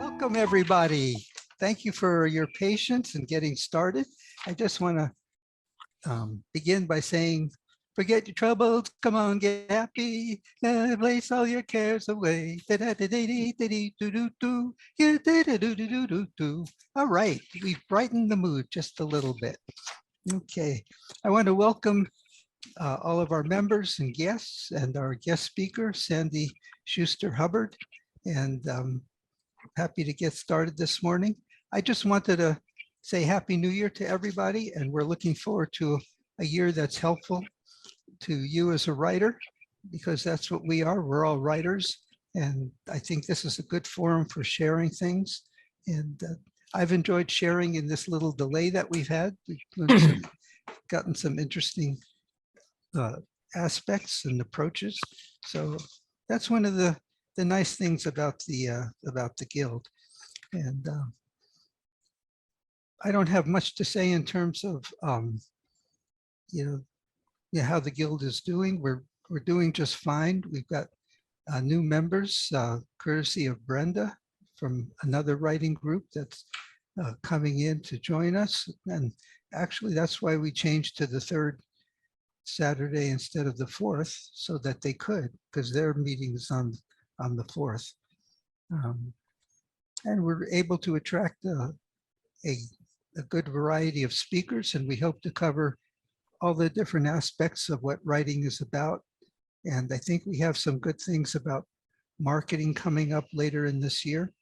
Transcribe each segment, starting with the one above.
Welcome, everybody. Thank you for your patience in getting started. I just want to begin by saying, forget your troubles, come on, get happy, place all your cares away. All right, we've brightened the mood just a little bit. Okay, I want to welcome all of our members and guests and our guest speaker, Sandy Schuster-Hubbard. And happy to get started this morning. I just wanted to say Happy New Year to everybody, and we're looking forward to a year that's helpful to you as a writer, because that's what we are. We're all writers, and I think this is a good forum for sharing things. And I've enjoyed sharing in this little delay that we've had. We've gotten some interesting aspects and approaches. So that's one of the nice things about the Guild. And I don't have much to say in terms of how the Guild is doing. We're doing just fine. We've got new members, courtesy of Brenda from another writing group that's coming in to join us. And actually, that's why we changed to the third Saturday instead of the fourth, so that they could, because their meeting is on the 4th. And we're able to attract a good variety of speakers, and we hope to cover all the different aspects of what writing is about. And I think we have some good things about marketing coming up later in this year.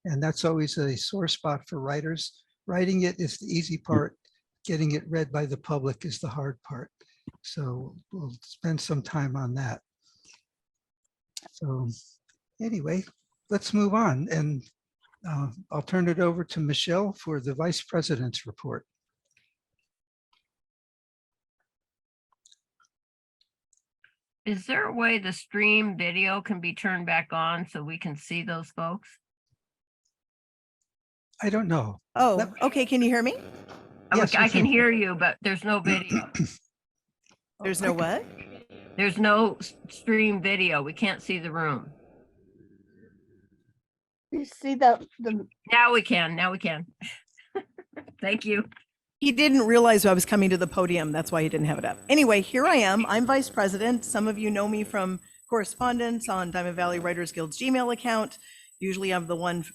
And that's always a sore spot for writers. Writing it is the easy part. Getting it read by the public is the hard part. So we'll spend some time on that. So anyway, let's move on. And I'll turn it over to Michelle for the Vice President's report. Is there a way the stream video can be turned back on so we can see those folks? I don't know. Oh, okay. Can you hear me? Yes, I can hear you, but there's no video. There's no what? There's no stream video. We can't see the room. You see the Now we can. Now we can. Thank you. He didn't realize I was coming to the podium. That's why he didn't have it up. Anyway, here I am. I'm vice president. Some of you know me from correspondence on Diamond Valley Writers Guild's Gmail account. Usually I'm the one,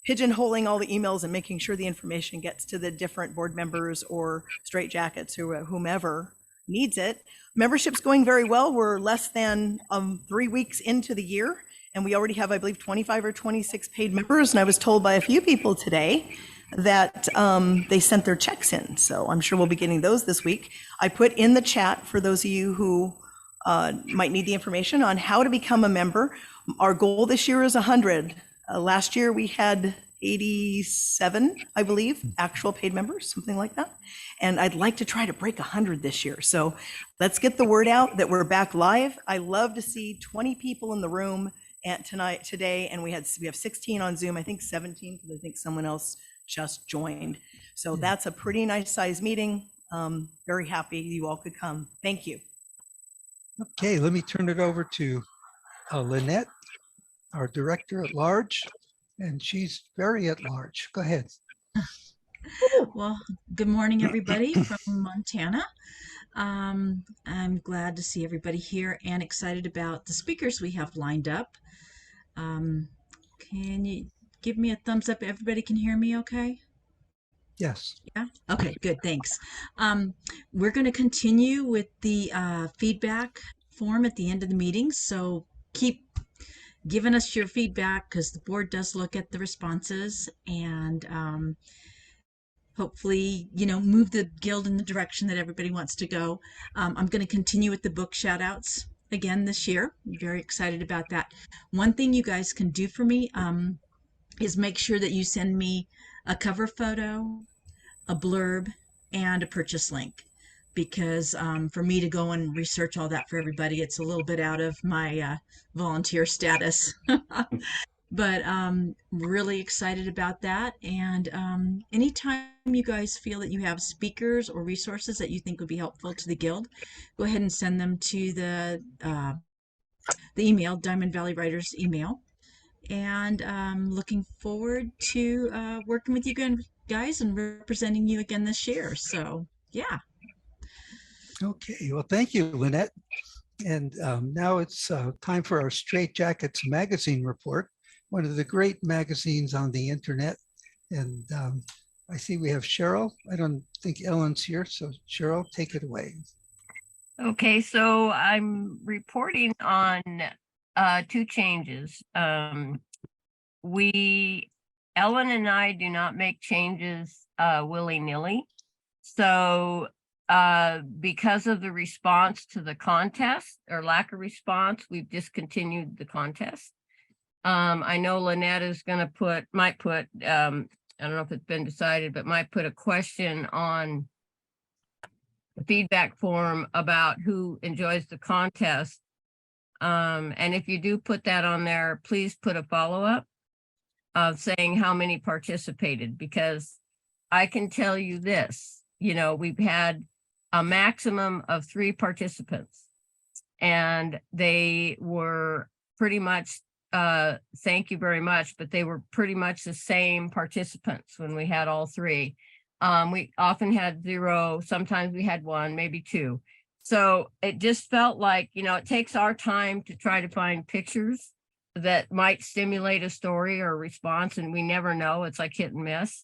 pigeonholing all the emails and making sure the information gets to the different board members or straitjackets or whomever needs it. Membership's going very well. We're less than 3 weeks into the year, and we already have, I believe, 25 or 26 paid members. And I was told by a few people today that they sent their checks in. So I'm sure we'll be getting those this week. I put in the chat for those of you who might need the information on how to become a member. Our goal this year is 100. Last year we had 87, I believe, actual paid members, something like that. And I'd like to try to break 100 this year. So let's get the word out that we're back live. I love to see 20 people in the room today, and we have 16 on Zoom. I think 17, because I think someone else just joined. So that's a pretty nice size meeting. Very happy you all could come. Thank you. Okay, let me turn it over to Lynette, our director at large, and she's very at large. Go ahead. Well, good morning, everybody from Montana. I'm glad to see everybody here and excited about the speakers we have lined up. Can you give me a thumbs up? Everybody can hear me okay? Yes. Yeah. Okay, good. Thanks. We're going to continue with the feedback form at the end of the meeting. So keep giving us your feedback, because the board does look at the responses and hopefully, move the Guild in the direction that everybody wants to go. I'm going to continue with the book shout outs again this year. I'm very excited about that. One thing you guys can do for me is make sure that you send me a cover photo, a blurb, and a purchase link, because for me to go and research all that for everybody, it's a little bit out of my volunteer status. But really excited about that. And anytime you guys feel that you have speakers or resources that you think would be helpful to the Guild, go ahead and send them to the email, Diamond Valley Writers email. and looking forward to working with you guys and representing you again this year. So yeah. Okay, well, thank you, Lynette. And now it's time for our Straight Jackets magazine report, one of the great magazines on the internet. And I see we have Cheryl. I don't think Ellen's here, so Cheryl, take it away. Okay, so I'm reporting on two changes. Ellen and I do not make changes willy-nilly. So because of the response to the contest or lack of response, we've discontinued the contest. I know Lynette is going to might put, I don't know if it's been decided, but might put a question on the feedback form about who enjoys the contest. And if you do put that on there, please put a follow-up saying how many participated, because I can tell you this, we've had a maximum of 3 participants, and they were pretty much, thank you very much, but they were pretty much the same participants when we had all 3. We often had 0, sometimes we had 1, maybe 2. So it just felt like, it takes our time to try to find pictures that might stimulate a story or a response, and we never know. It's like hit and miss.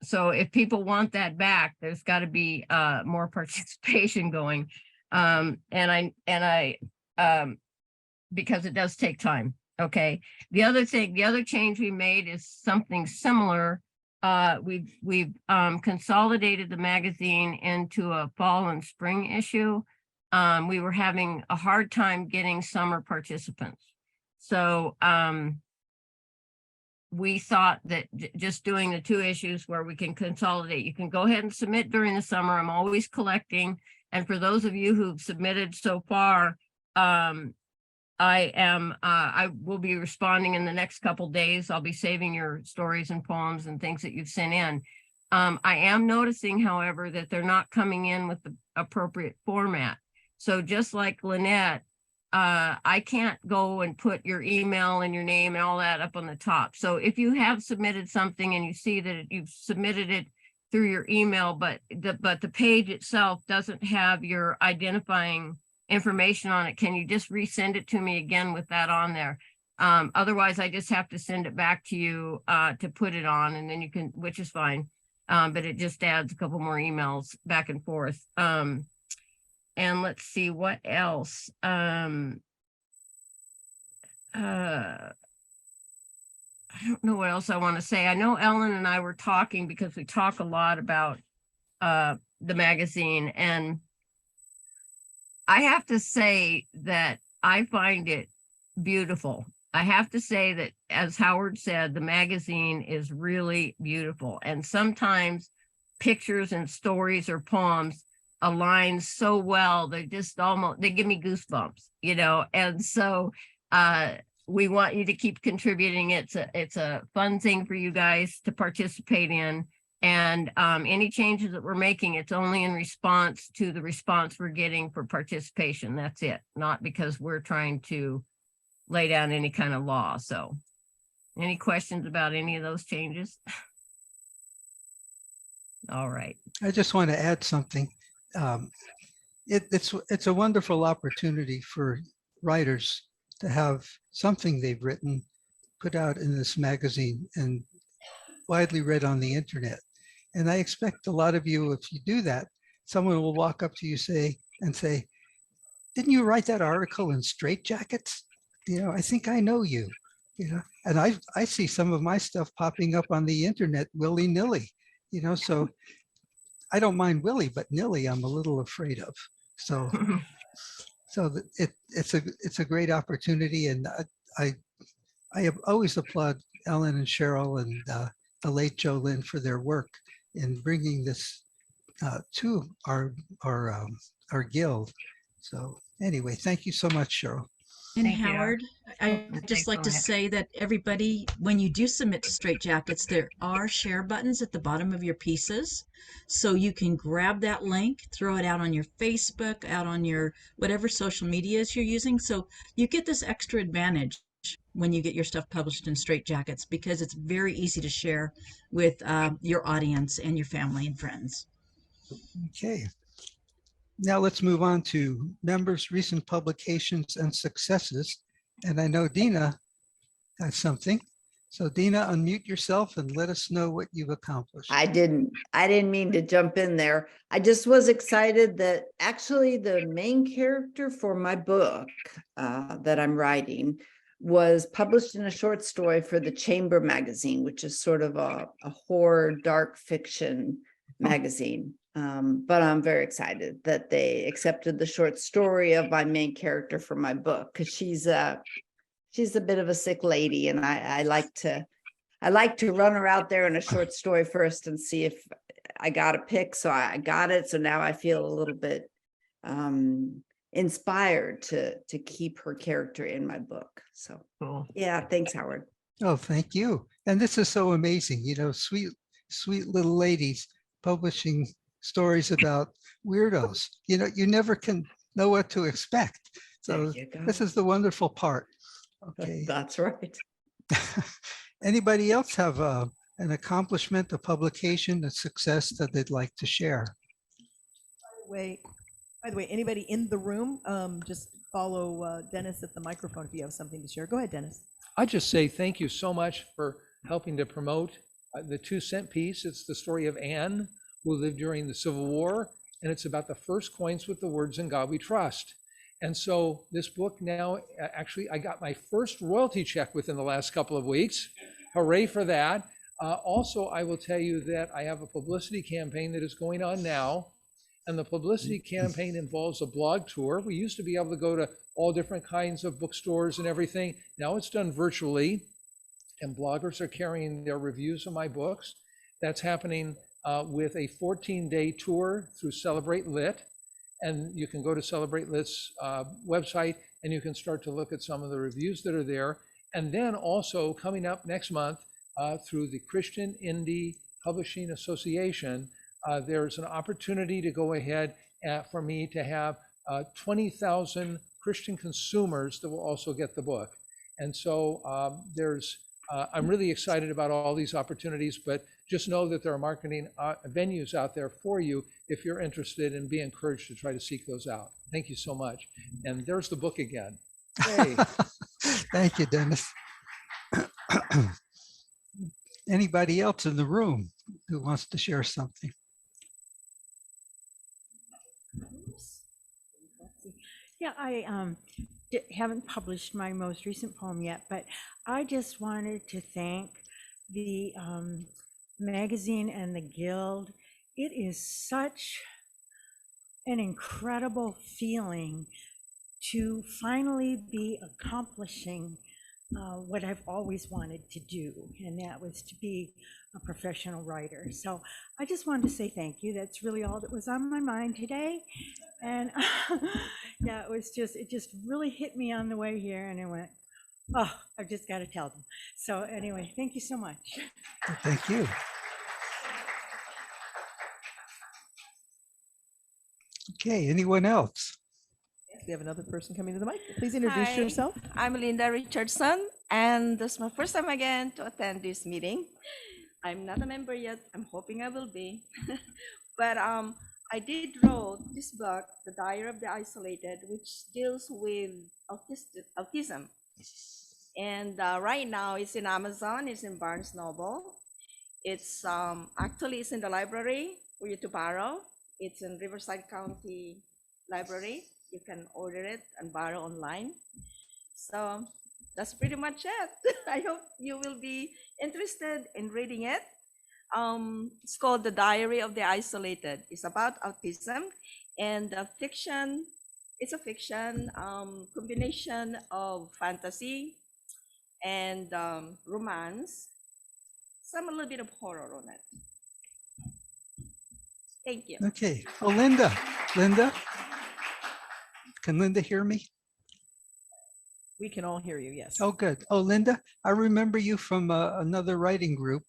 So if people want that back, there's got to be more participation going. And I because it does take time. Okay. The other change we made is something similar. We've consolidated the magazine into a fall and spring issue. We were having a hard time getting summer participants. So we thought that just doing the 2 issues where we can consolidate, you can go ahead and submit during the summer. I'm always collecting. And for those of you who've submitted so far, I will be responding in the next couple days. I'll be saving your stories and poems and things that you've sent in. I am noticing, however, that they're not coming in with the appropriate format. So just like Lynette, I can't go and put your email and your name and all that up on the top. So if you have submitted something and you see that you've submitted it through your email, but the page itself doesn't have your identifying information on it, can you just resend it to me again with that on there? Otherwise, I just have to send it back to you to put it on, and then you can, which is fine. But it just adds a couple more emails back and forth. And let's see what else. I don't know what else I want to say. I know Ellen and I were talking because we talk a lot about the magazine, and I have to say that I find it beautiful. I have to say that, as Howard said, the magazine is really beautiful. And sometimes pictures and stories or poems align so well, they just they give me goosebumps, and so we want you to keep contributing. It's a fun thing for you guys to participate in, and any changes that we're making, it's only in response to the response we're getting for participation. That's it, not because we're trying to lay down any kind of law. So any questions about any of those changes? All right. I just want to add something. It's a wonderful opportunity for writers to have something they've written put out in this magazine and widely read on the internet. And I expect a lot of you, if you do that, someone will walk up to you and say, didn't you write that article in Straight Jackets? I think I know you. And I see some of my stuff popping up on the internet willy-nilly. So I don't mind willy, but nilly I'm a little afraid of. So it's a great opportunity, and I always applaud Ellen and Cheryl and the late Joe Lynn for their work in bringing this to our guild. So anyway, thank you so much, Cheryl. And Thank you. Howard, I'd Okay, just like go to ahead. say that everybody, when you do submit to Straight Jackets, there are share buttons at the bottom of your pieces. So you can grab that link, throw it out on your Facebook, out on your whatever social medias you're using. So you get this extra advantage when you get your stuff published in Straight Jackets because it's very easy to share with your audience and your family and friends. Okay. Now let's move on to members' recent publications and successes. And I know Dina has something. So Dina, unmute yourself and let us know what you've accomplished. I didn't mean to jump in there. I just was excited that actually the main character for my book that I'm writing was published in a short story for the Chamber magazine, which is sort of a horror dark fiction magazine. But I'm very excited that they accepted the short story of my main character for my book because she's a bit of a sick lady, and I like to run her out there in a short story first and see if I got a pick. So I got it. So now I feel a little bit inspired to keep her character in my book. So Cool. yeah, thanks, Howard. Oh, thank you. And this is so amazing, you know, sweet little ladies publishing stories about weirdos. You know, you never can know what to expect. There So you go. this is the wonderful part. Okay. That's right. Anybody else have an accomplishment, a publication, a success that they'd like to share? By the way, anybody in the room, just follow Dennis at the microphone if you have something to share. Go ahead, Dennis. I just say thank you so much for helping to promote the 2-cent piece. It's the story of Anne, who lived during the Civil War, and it's about the first coins with the words "In God We Trust." And so this book now, actually, I got my first royalty check within the last couple of weeks. Hooray for that. Also, I will tell you that I have a publicity campaign that is going on now. And the publicity campaign involves a blog tour. We used to be able to go to all different kinds of bookstores and everything. Now it's done virtually, and bloggers are carrying their reviews of my books. That's happening with a 14-day tour through Celebrate Lit. And you can go to Celebrate Lit's website and you can start to look at some of the reviews that are there. And then also coming up next month through the Christian Indie Publishing Association, there's an opportunity to go ahead for me to have 20,000 Christian consumers that will also get the book. And so I'm really excited about all these opportunities, but just know that there are marketing venues out there for you if you're interested, and be encouraged to try to seek those out. Thank you so much. And there's the book again. Hey. Thank you, Dennis. Anybody else in the room who wants to share something? Yeah, I haven't published my most recent poem yet, but I just wanted to thank the magazine and the Guild. It is such an incredible feeling to finally be accomplishing what I've always wanted to do, and that was to be a professional writer. So I just wanted to say thank you. That's really all that was on my mind today. And yeah, it just really hit me on the way here, and I went, oh, I've just got to tell them. So anyway, thank you so much. Thank you. Okay, anyone else? We have another person coming to the mic. Please introduce Hi. yourself. I'm Linda Richardson, and this is my first time again to attend this meeting. I'm not a member yet. I'm hoping I will be. But I did wrote this book, The Diary of the Isolated, which deals with autism. And right now it's in Amazon, it's in Barnes Noble. It's actually it's in the library for you to borrow. It's in Riverside County Library. You can order it and borrow online. So that's pretty much it. I hope you will be interested in reading it. It's called The Diary of the Isolated. It's about autism, and the fiction. It's a fiction combination of fantasy and romance. Some a little bit of horror on it. Thank you. Okay. Oh, Linda. Can Linda hear me? We can all hear you, yes. Oh, good. Oh, Linda, I remember you from another writing group.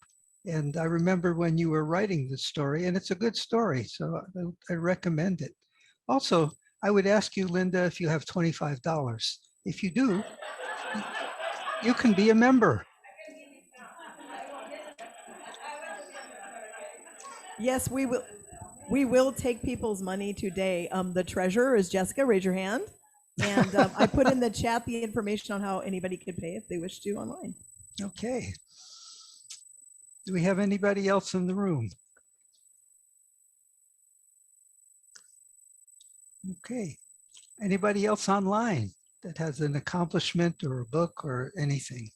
And I remember when you were writing the story, and it's a good story, so I recommend it. Also, I would ask you, Linda, if you have $25. If you do, you can be a member. Yes, we will. We will take people's money today. The treasurer is Jessica. Raise your hand. And I put in the chat the information on how anybody could pay if they wish to online. Okay. Do we have anybody else in the room? Okay. Anybody else online that has an accomplishment or a book or anything?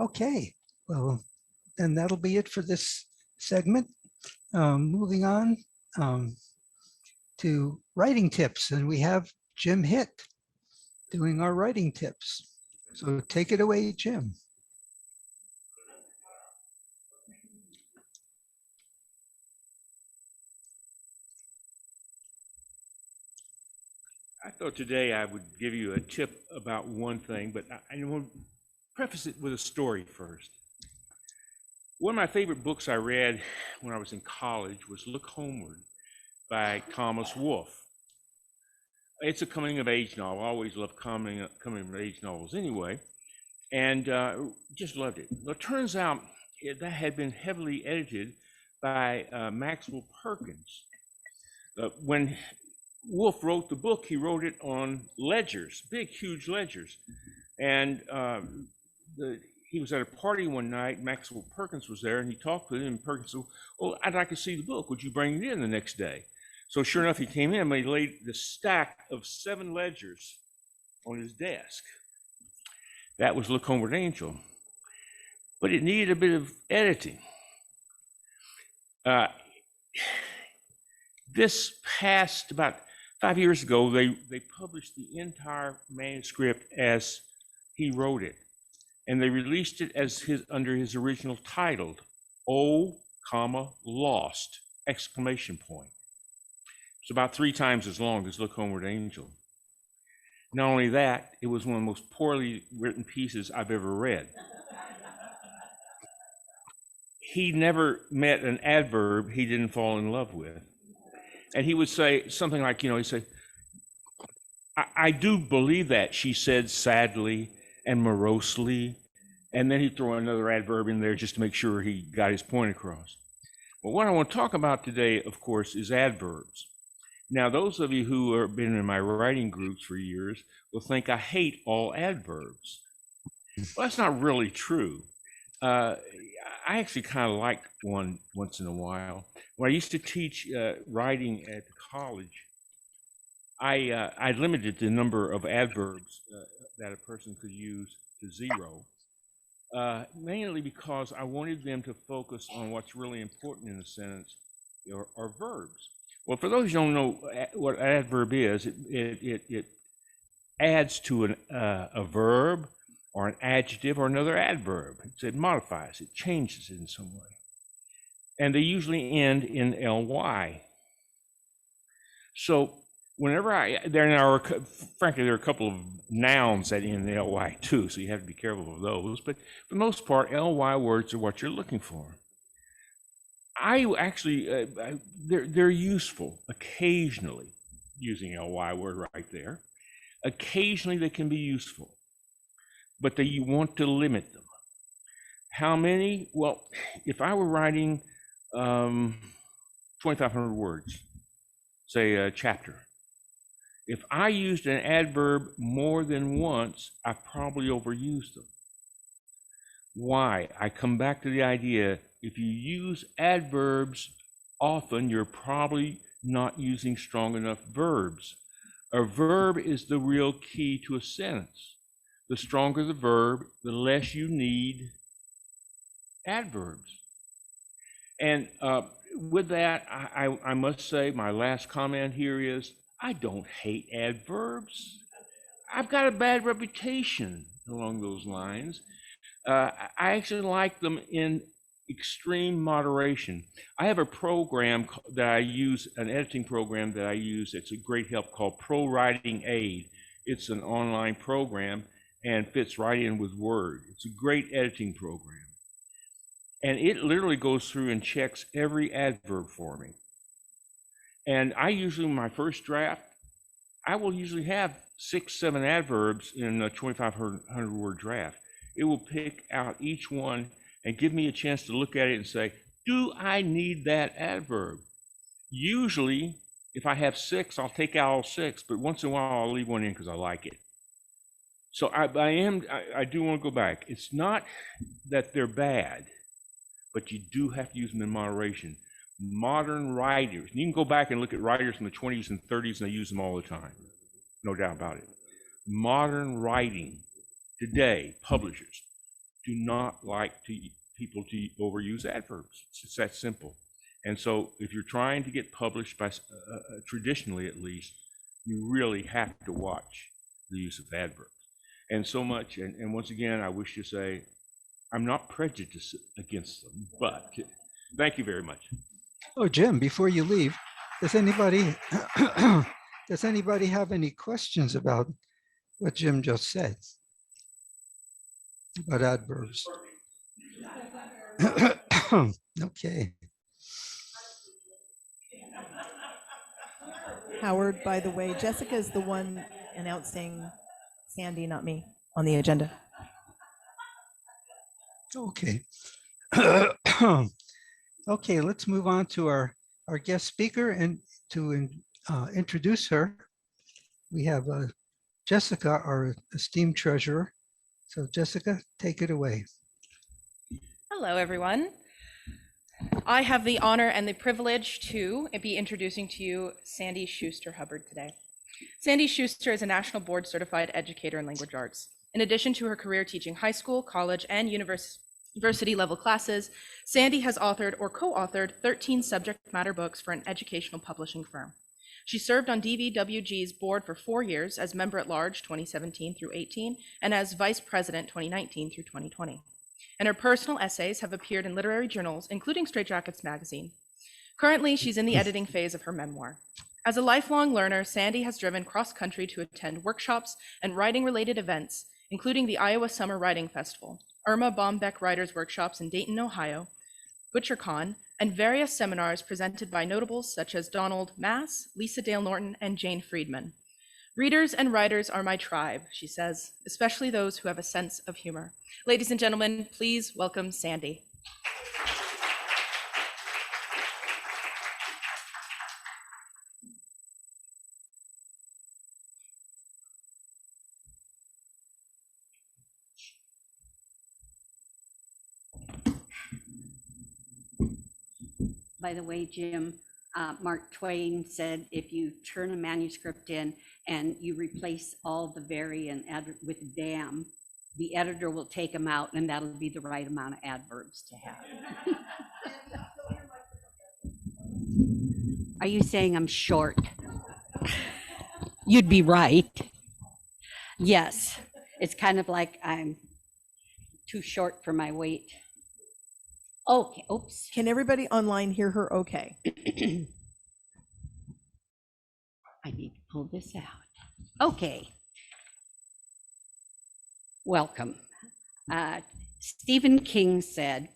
Okay. Well, then that'll be it for this segment. Moving on to writing tips, and we have Jim Hitt doing our writing tips. So take it away, Jim. I thought today I would give you a tip about one thing, but I want to preface it with a story first. One of my favorite books I read when I was in college was Look Homeward by Thomas Wolfe. It's a coming of age novel. I always love coming of age novels anyway, and just loved it. Well, it turns out that had been heavily edited by Maxwell Perkins. When Wolfe wrote the book, he wrote it on ledgers, big, huge ledgers. And he was at a party one night, Maxwell Perkins was there, and he talked with him, and Perkins said, "Well, I'd like to see the book. Would you bring it in the next day?" So sure enough, he came in, and he laid the stack of 7 ledgers on his desk. That was Look Homeward Angel. But it needed a bit of editing. This passed about 5 years ago. They published the entire manuscript as he wrote it, and they released it as under his original title, O, Lost, exclamation point. It's about 3 times as long as Look Homeward Angel. Not only that, it was one of the most poorly written pieces I've ever read. He never met an adverb he didn't fall in love with. And he would say something like, he'd say, I do believe that, she said sadly and morosely. And then he'd throw another adverb in there just to make sure he got his point across. Well, what I want to talk about today, of course, is adverbs. Now, those of you who have been in my writing groups for years will think I hate all adverbs. Well, that's not really true. I actually kind of like one once in a while. When I used to teach writing at college, I limited the number of adverbs that a person could use to 0, mainly because I wanted them to focus on what's really important in a sentence, or verbs. Well, for those who don't know what adverb is, it adds to a verb or an adjective or another adverb. It modifies, it changes it in some way. And they usually end in ly. So whenever frankly, there are a couple of nouns that end in ly too, so you have to be careful of those. But for the most part, ly words are what you're looking for. I actually, they're useful occasionally, using ly word right there. Occasionally they can be useful, but you want to limit them. How many? Well, if I were writing 2,500 words, say a chapter, if I used an adverb more than once, I probably overused them. Why? I come back to the idea, if you use adverbs often, you're probably not using strong enough verbs. A verb is the real key to a sentence. The stronger the verb, the less you need adverbs. And with that, I must say, my last comment here is, I don't hate adverbs. I've got a bad reputation along those lines. I actually like them in extreme moderation. I have a program that I use, an editing program that I use. It's a great help called Pro Writing Aid. It's an online program and fits right in with Word. It's a great editing program. And it literally goes through and checks every adverb for me. And I usually, my first draft, I will usually have 6, 7 adverbs in a 2,500 word draft. It will pick out each one and give me a chance to look at it and say, do I need that adverb? Usually, if I have 6, I'll take out all 6, but once in a while I'll leave one in because I like it. So I do want to go back. It's not that they're bad, but you do have to use them in moderation. Modern writers, you can go back and look at writers from the 20s and 30s, and they use them all the time. No doubt about it. Modern writing today, publishers do not like people to overuse adverbs. It's just that simple. And so if you're trying to get published by, traditionally at least, you really have to watch the use of adverbs. And so much, and once again, I wish to say, I'm not prejudiced against them, but thank you very much. Oh, Jim, before you leave, does anybody does anybody have any questions about what Jim just said about adverbs? Okay. Howard, by the way, Jessica is the one announcing Sandy, not me, on the agenda. Okay. Okay, let's move on to our guest speaker, and to introduce her, we have Jessica, our esteemed treasurer. So Jessica, take it away. Hello, everyone. I have the honor and the privilege to be introducing to you Sandy Schuster-Hubbard today. Sandy Schuster is a National Board Certified Educator in Language Arts. In addition to her career teaching high school, college, and university level classes, Sandy has authored or co-authored 13 subject matter books for an educational publishing firm. She served on DVWG's board for 4 years as member at large 2017 through 18 and as vice president 2019 through 2020. And her personal essays have appeared in literary journals, including Straight Jackets magazine. Currently, she's in the editing phase of her memoir. As a lifelong learner, Sandy has driven cross-country to attend workshops and writing-related events, including the Iowa Summer Writing Festival, Irma Bombeck Writers Workshops in Dayton, Ohio, ButcherCon, and various seminars presented by notables such as Donald Mass, Lisa Dale Norton, and Jane Friedman. Readers and writers are my tribe, she says, especially those who have a sense of humor. Ladies and gentlemen, please welcome Sandy. By the way, Jim, Mark Twain said if you turn a manuscript in and you replace all the very and with damn, the editor will take them out, and that'll be the right amount of adverbs to have. Are you saying I'm short? You'd be right. Yes, it's kind of like I'm too short for my weight. Okay, oops. Can everybody online hear her okay? I need to pull this out. Okay. Welcome. Stephen King said,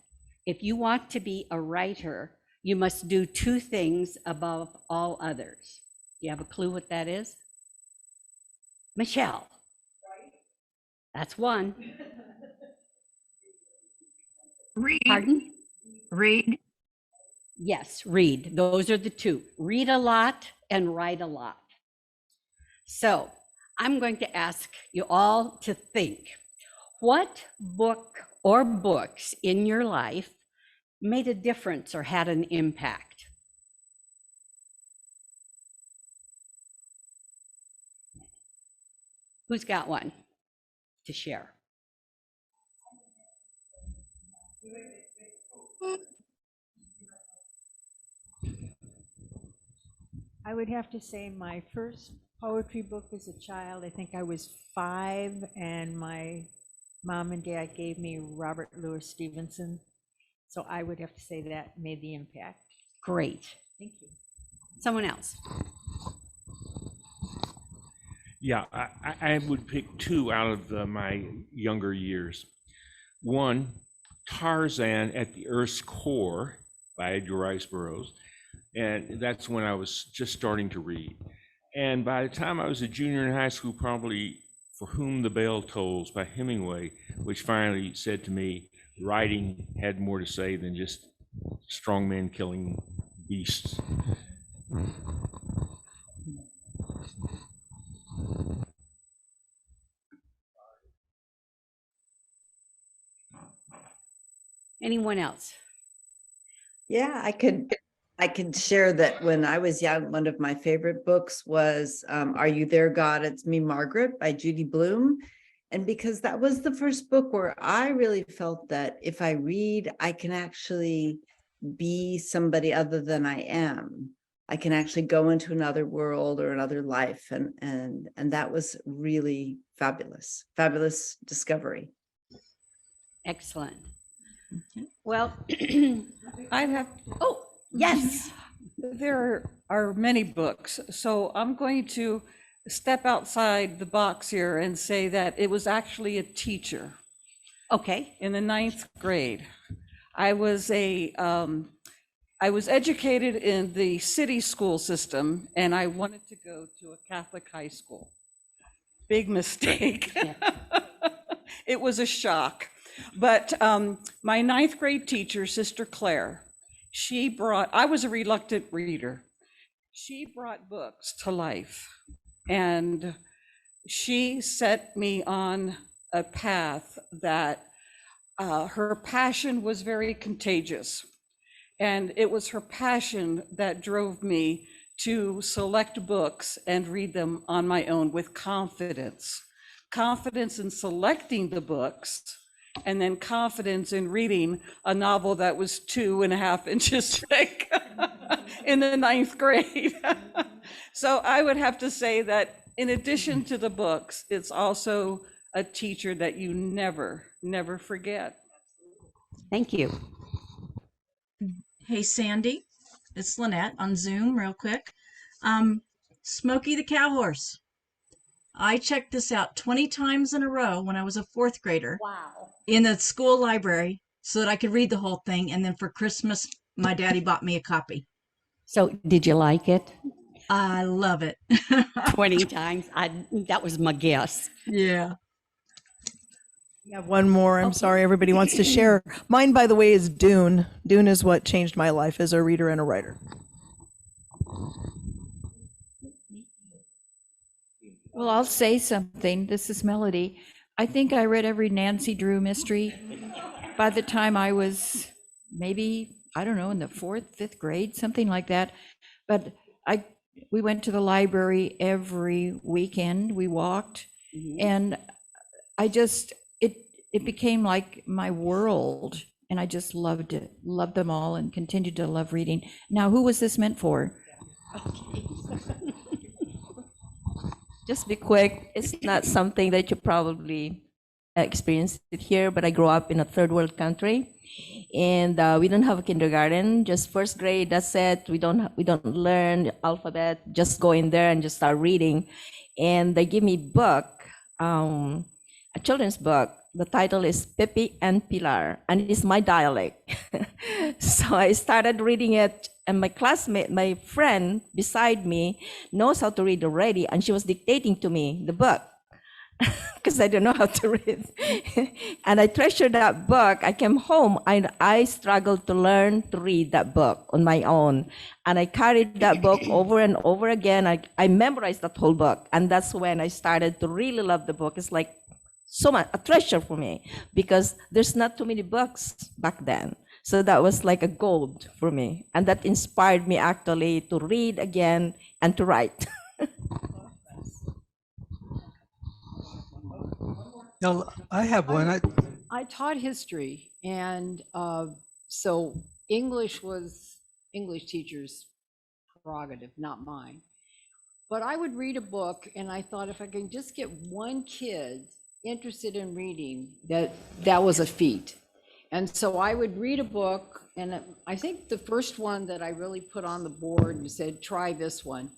if you want to be a writer, you must do 2 things above all others. Do you have a clue what that is? Michelle. That's one. Read. Pardon? Read. Yes, read. Those are the 2. Read a lot and write a lot. So I'm going to ask you all to think, what book or books in your life made a difference or had an impact? Who's got one to share? I would have to say my first poetry book as a child, I think I was 5, and my mom and dad gave me Robert Louis Stevenson. So I would have to say that made the impact. Great. Thank you. Someone else. Yeah, I would pick two out of my younger years. One, Tarzan at the Earth's Core by Edgar Rice Burroughs. And that's when I was just starting to read. And by the time I was a junior in high school, probably For Whom the Bell Tolls by Hemingway, which finally said to me, writing had more to say than just strong men killing beasts. Anyone else? Yeah, I could share that when I was young, one of my favorite books was Are You There, God? It's Me, Margaret by Judy Blume. And because that was the first book where I really felt that if I read, I can actually be somebody other than I am. I can actually go into another world or another life. And that was really fabulous, fabulous discovery. Excellent. Well, I have, oh, yes. there are many books, so I'm going to step outside the box here and say that it was actually a teacher Okay. in the 9th grade. I was educated in the city school system, and I wanted to go to a Catholic high school. Big mistake. It was a shock. But my 9th grade teacher, Sister Claire, I was a reluctant reader. She brought books to life, and she set me on a path that her passion was very contagious. And it was her passion that drove me to select books and read them on my own with confidence. Confidence in selecting the books, and then confidence in reading a novel that was 2.5 inches thick in the 9th grade. So I would have to say that in addition to the books, it's also a teacher that you never, never forget. Thank you. Hey, Sandy, it's Lynette on Zoom real quick. Smokey the Cowhorse. I checked this out 20 times in a row when I was a 4th grader. Wow. In the school library so that I could read the whole thing. And then for Christmas, my daddy bought me a copy. So did you like it? I love it. 20 times. That was my guess. Yeah. We have one more. I'm Okay. sorry, everybody wants to share. Mine, by the way, is Dune. Dune is what changed my life as a reader and a writer. Well, I'll say something. This is Melody. I think I read every Nancy Drew mystery by the time I was maybe, I don't know, in the 4th, 5th grade, something like that. But we went to the library every weekend. We walked, and it became like my world, and I just loved it, loved them all, and continued to love reading. Now, who was this meant for? Just be quick. It's not something that you probably experienced it here, but I grew up in a third world country, and we don't have a kindergarten. Just 1st grade. That's it. We don't learn alphabet. Just go in there and just start reading. And they give me book, a children's book. The title is Pepe and Pilar, and it is my dialect. So I started reading it, and my classmate, my friend beside me, knows how to read already, and she was dictating to me the book because I don't know how to read. And I treasured that book. I came home and I struggled to learn to read that book on my own. And I carried that book over and over again. I memorized that whole book. And that's when I started to really love the book. It's like so much a treasure for me because there's not too many books back then. So that was like a gold for me. And that inspired me actually to read again and to write. Now, I have one. I taught history, and so English was English teachers' prerogative, not mine. But I would read a book, and I thought if I can just get one kid interested in reading, that was a feat. And so I would read a book, and I think the first one that I really put on the board and said, try this one,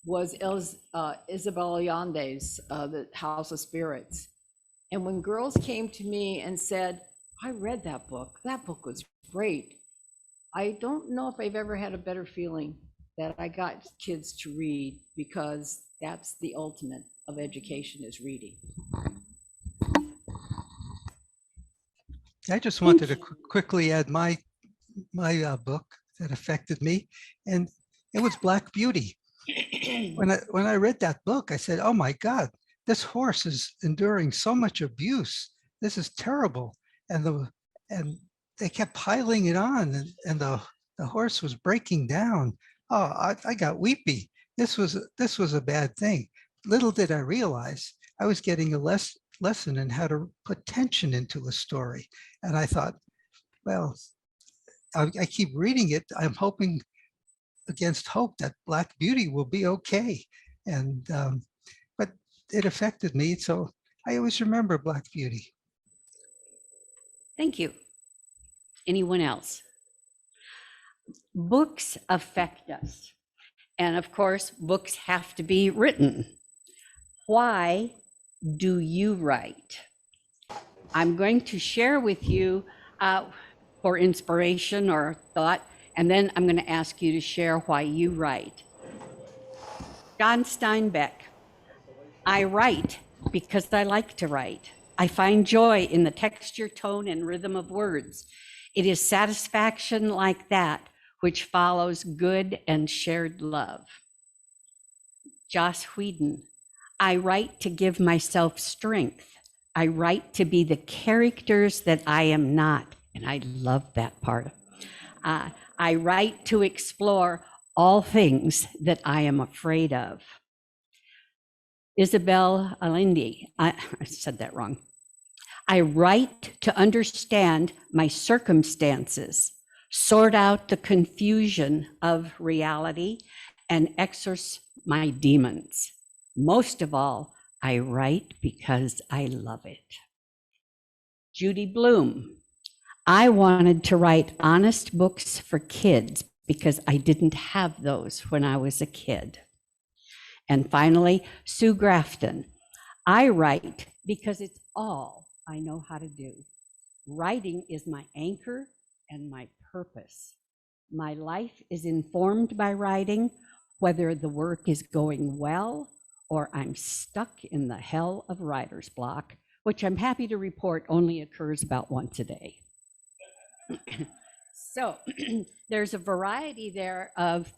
was Isabel Allende's The House of Spirits. And when girls came to me and said, I read that book was great. I don't know if I've ever had a better feeling that I got kids to read, because that's the ultimate of education, is reading. I just wanted to quickly add my book that affected me, and it was Black Beauty. When I read that book, I said, "Oh my God, this horse is enduring so much abuse. This is terrible." And they kept piling it on, and the horse was breaking down. Oh, I got weepy. This was a bad thing. Little did I realize I was getting a lesson in how to put tension into a story. And I thought, well, I keep reading it. I'm hoping against hope that Black Beauty will be okay. And but it affected me, so I always remember Black Beauty. Thank you. Anyone else? Books affect us. And of course, books have to be written. Why do you write? I'm going to share with you for inspiration or thought, and then I'm going to ask you to share why you write. John Steinbeck, I write because I like to write. I find joy in the texture, tone, and rhythm of words. It is satisfaction like that which follows good and shared love. Joss Whedon, I write to give myself strength. I write to be the characters that I am not, and I love that part. I write to explore all things that I am afraid of. Isabel Allende, I said that wrong. I write to understand my circumstances, sort out the confusion of reality, and exorcise my demons. Most of all, I write because I love it. Judy Blume, I wanted to write honest books for kids because I didn't have those when I was a kid. And finally, Sue Grafton, I write because it's all I know how to do. Writing is my anchor and my purpose. My life is informed by writing, whether the work is going well or I'm stuck in the hell of writer's block, which I'm happy to report only occurs about once a day. So there's a variety there of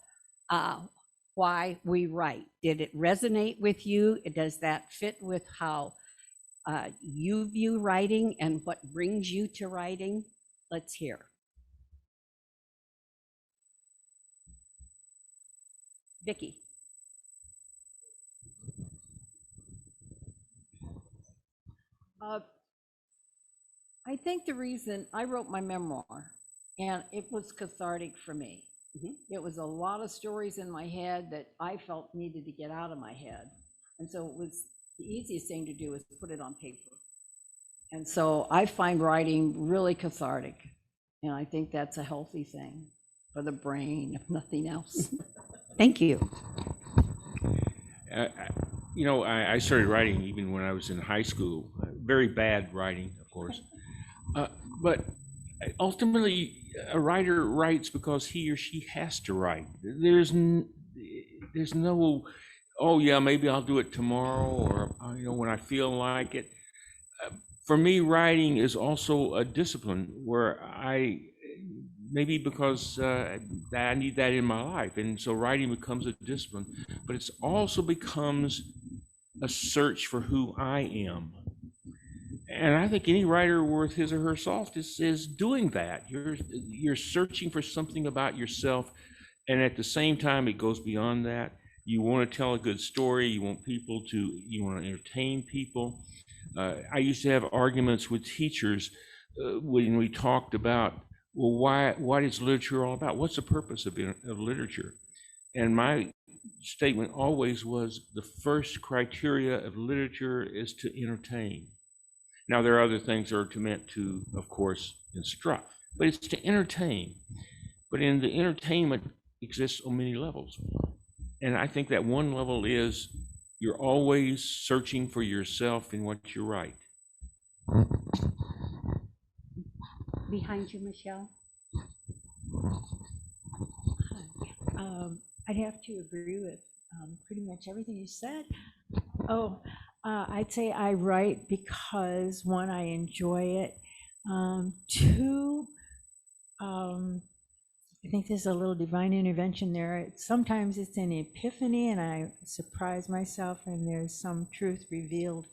why we write. Did it resonate with you? Does that fit with how you view writing and what brings you to writing? Let's hear. Vicki. I think the reason I wrote my memoir, and it was cathartic for me. It was a lot of stories in my head that I felt needed to get out of my head. And so it was the easiest thing to do is put it on paper. And so I find writing really cathartic. And I think that's a healthy thing for the brain, if nothing else. Thank you. I started writing even when I was in high school. Very bad writing, of course. But ultimately, a writer writes because he or she has to write. There's no, oh yeah, maybe I'll do it tomorrow, or when I feel like it. For me, writing is also a discipline where maybe because I need that in my life, and so writing becomes a discipline. But it also becomes a search for who I am. And I think any writer worth his or her salt is doing that. You're searching for something about yourself, and at the same time, it goes beyond that. You want to tell a good story. You want to entertain people. I used to have arguments with teachers when we talked about, well, what is literature all about? What's the purpose of literature? And my statement always was the first criteria of literature is to entertain. Now, there are other things that are meant to, of course, instruct, but it's to entertain. But in the entertainment exists on many levels. And I think that one level is you're always searching for yourself in what you write. Behind you, Michelle. I'd have to agree with pretty much everything you said. Oh, I'd say I write because one, I enjoy it. Two, I think there's a little divine intervention there. Sometimes it's an epiphany and I surprise myself and there's some truth revealed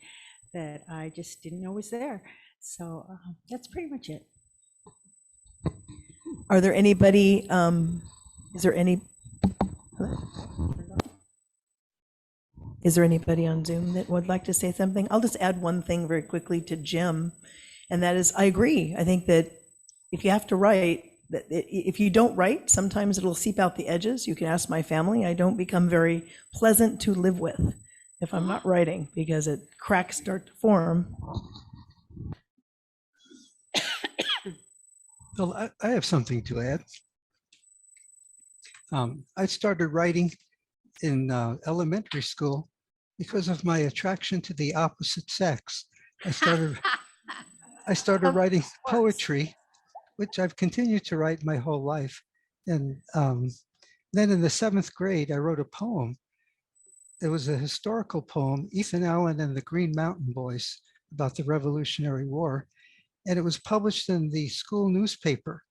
that I just didn't know was there. So that's pretty much it. Are there anybody, is there anybody on Zoom that would like to say something? I'll just add one thing very quickly to Jim, and that is, I agree. I think that if you have to write, that if you don't write, sometimes it'll seep out the edges. You can ask my family. I don't become very pleasant to live with if I'm not writing, because cracks start to form. Well, I have something to add. I started writing in elementary school because of my attraction to the opposite sex. I started writing poetry, which I've continued to write my whole life. And then in the 7th grade, I wrote a poem. It was a historical poem, Ethan Allen and the Green Mountain Boys, about the Revolutionary War. And it was published in the school newspaper.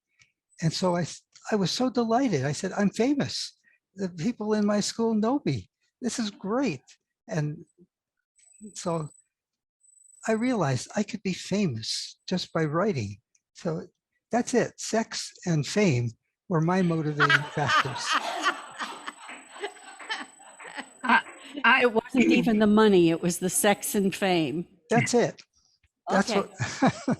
And so I was so delighted. I said, I'm famous. The people in my school know me. This is great. And so I realized I could be famous just by writing. So that's it. Sex and fame were my motivating factors. It wasn't even the money, it was the sex and fame. That's it. That's Okay. what.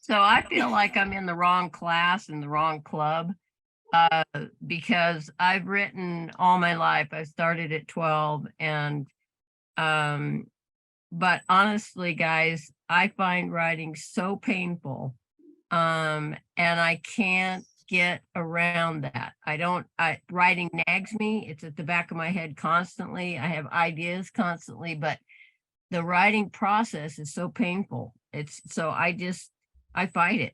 So I feel like I'm in the wrong class and the wrong club because I've written all my life. I started at 12 and but honestly, guys, I find writing so painful and I can't get around that. Writing nags me. It's at the back of my head constantly. I have ideas constantly, but the writing process is so painful. I fight it.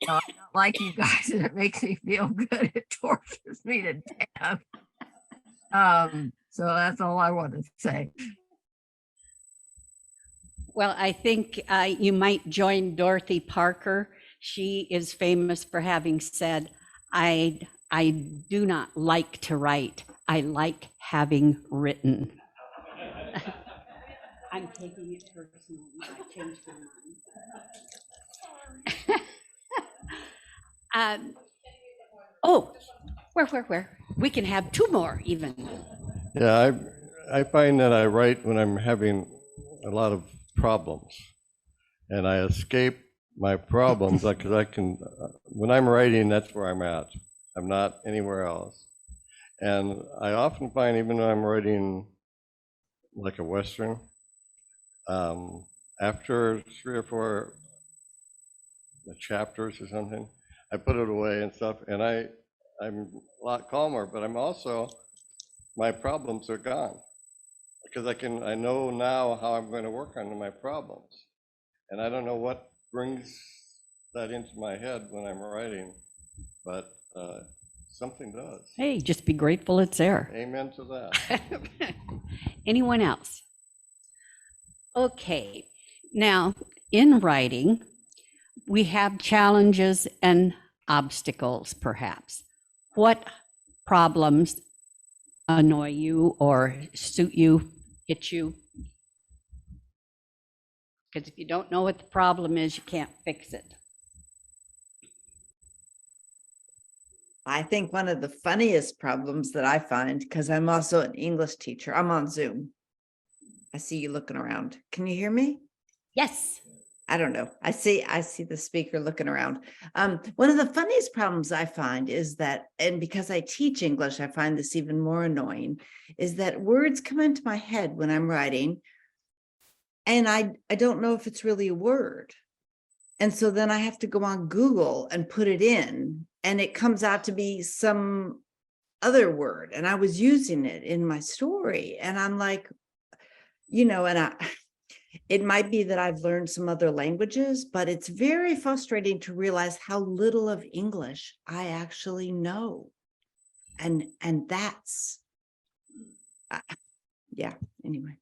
Not like you guys, and it makes me feel good. It tortures me to death. So that's all I want to say. Well, I think you might join Dorothy Parker. She is famous for having said, I do not like to write. I like having written. I'm taking it personal. I changed my mind. Where? We can have 2 more even. Yeah, I find that I write when I'm having a lot of problems, and I escape my problems because I can. When I'm writing, that's where I'm at. I'm not anywhere else, and I often find even when I'm writing like a Western, after 3 or 4 chapters or something, I put it away and stuff, and I'm a lot calmer, but I'm also, my problems are gone because I know now how I'm going to work on my problems, and I don't know what brings that into my head when I'm writing, but something does. Hey, just be grateful it's there. Amen to that. Anyone else? Okay, now in writing, we have challenges and obstacles, perhaps. What problems annoy you or suit you, hit you? Because if you don't know what the problem is, you can't fix it. I think one of the funniest problems that I find, because I'm also an English teacher, I'm on Zoom. I see you looking around. Can you hear me? Yes. I don't know. I see the speaker looking around. One of the funniest problems I find is that, and because I teach English, I find this even more annoying, is that words come into my head when I'm writing and I don't know if it's really a word. And so then I have to go on Google and put it in, and it comes out to be some other word. And I was using it in my story, and I'm like, it might be that I've learned some other languages, but it's very frustrating to realize how little of English I actually know. And that's, yeah, anyway,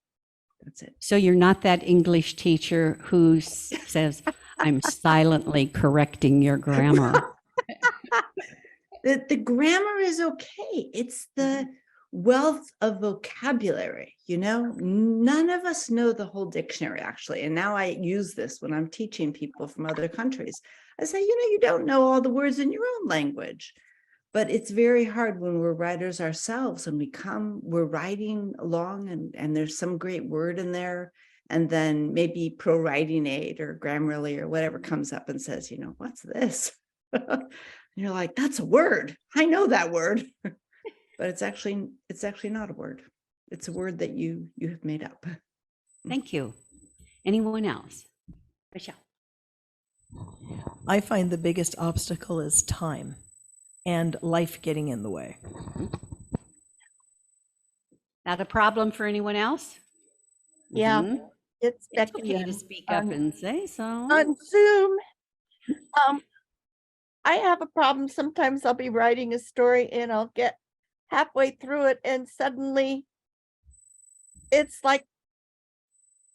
that's it. So you're not that English teacher who says, I'm silently correcting your grammar. The grammar is okay. It's the wealth of vocabulary, none of us know the whole dictionary, actually. And now I use this when I'm teaching people from other countries. I say, you don't know all the words in your own language. But it's very hard when we're writers ourselves, and we're writing along, and there's some great word in there. And then maybe Pro Writing Aid or Grammarly or whatever comes up and says, what's this? And you're like, that's a word. I know that word. But it's actually not a word. It's a word that you have made up. Thank you. Anyone else? Michelle. I find the biggest obstacle is time and life getting in the way. Not a problem for anyone else? Yeah, Mhm. it's It's Becky okay to speak up and say so. on Zoom. I have a problem. Sometimes I'll be writing a story and I'll get halfway through it, and suddenly it's like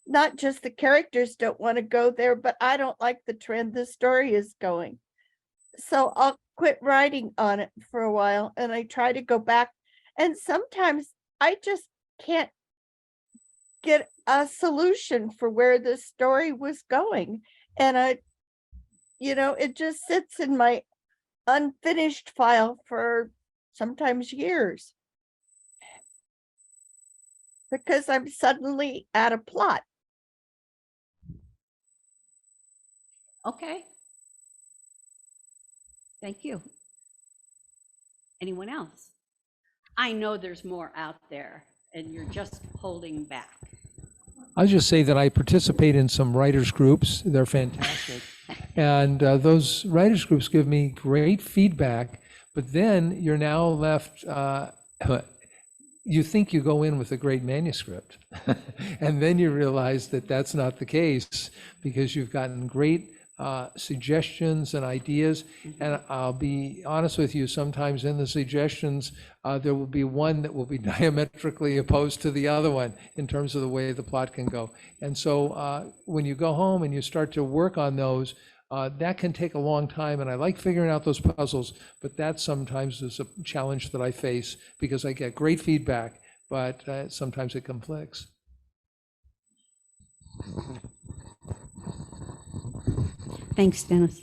not just the characters don't want to go there, but I don't like the trend the story is going. So I'll quit writing on it for a while, and I try to go back, and sometimes I just can't get a solution for where the story was going. And it just sits in my unfinished file for sometimes years, because I'm suddenly at a plot. Okay. Thank you. Anyone else? I know there's more out there and you're just holding back. I'll just say that I participate in some writers groups. They're fantastic. And those writers groups give me great feedback, but then you're now left, you think you go in with a great manuscript. And then you realize that that's not the case, because you've gotten great suggestions and ideas. And I'll be honest with you, sometimes in the suggestions, there will be one that will be diametrically opposed to the other one in terms of the way the plot can go. And so when you go home and you start to work on those, that can take a long time. And I like figuring out those puzzles, but that sometimes is a challenge that I face, because I get great feedback, but sometimes it conflicts. Thanks, Dennis.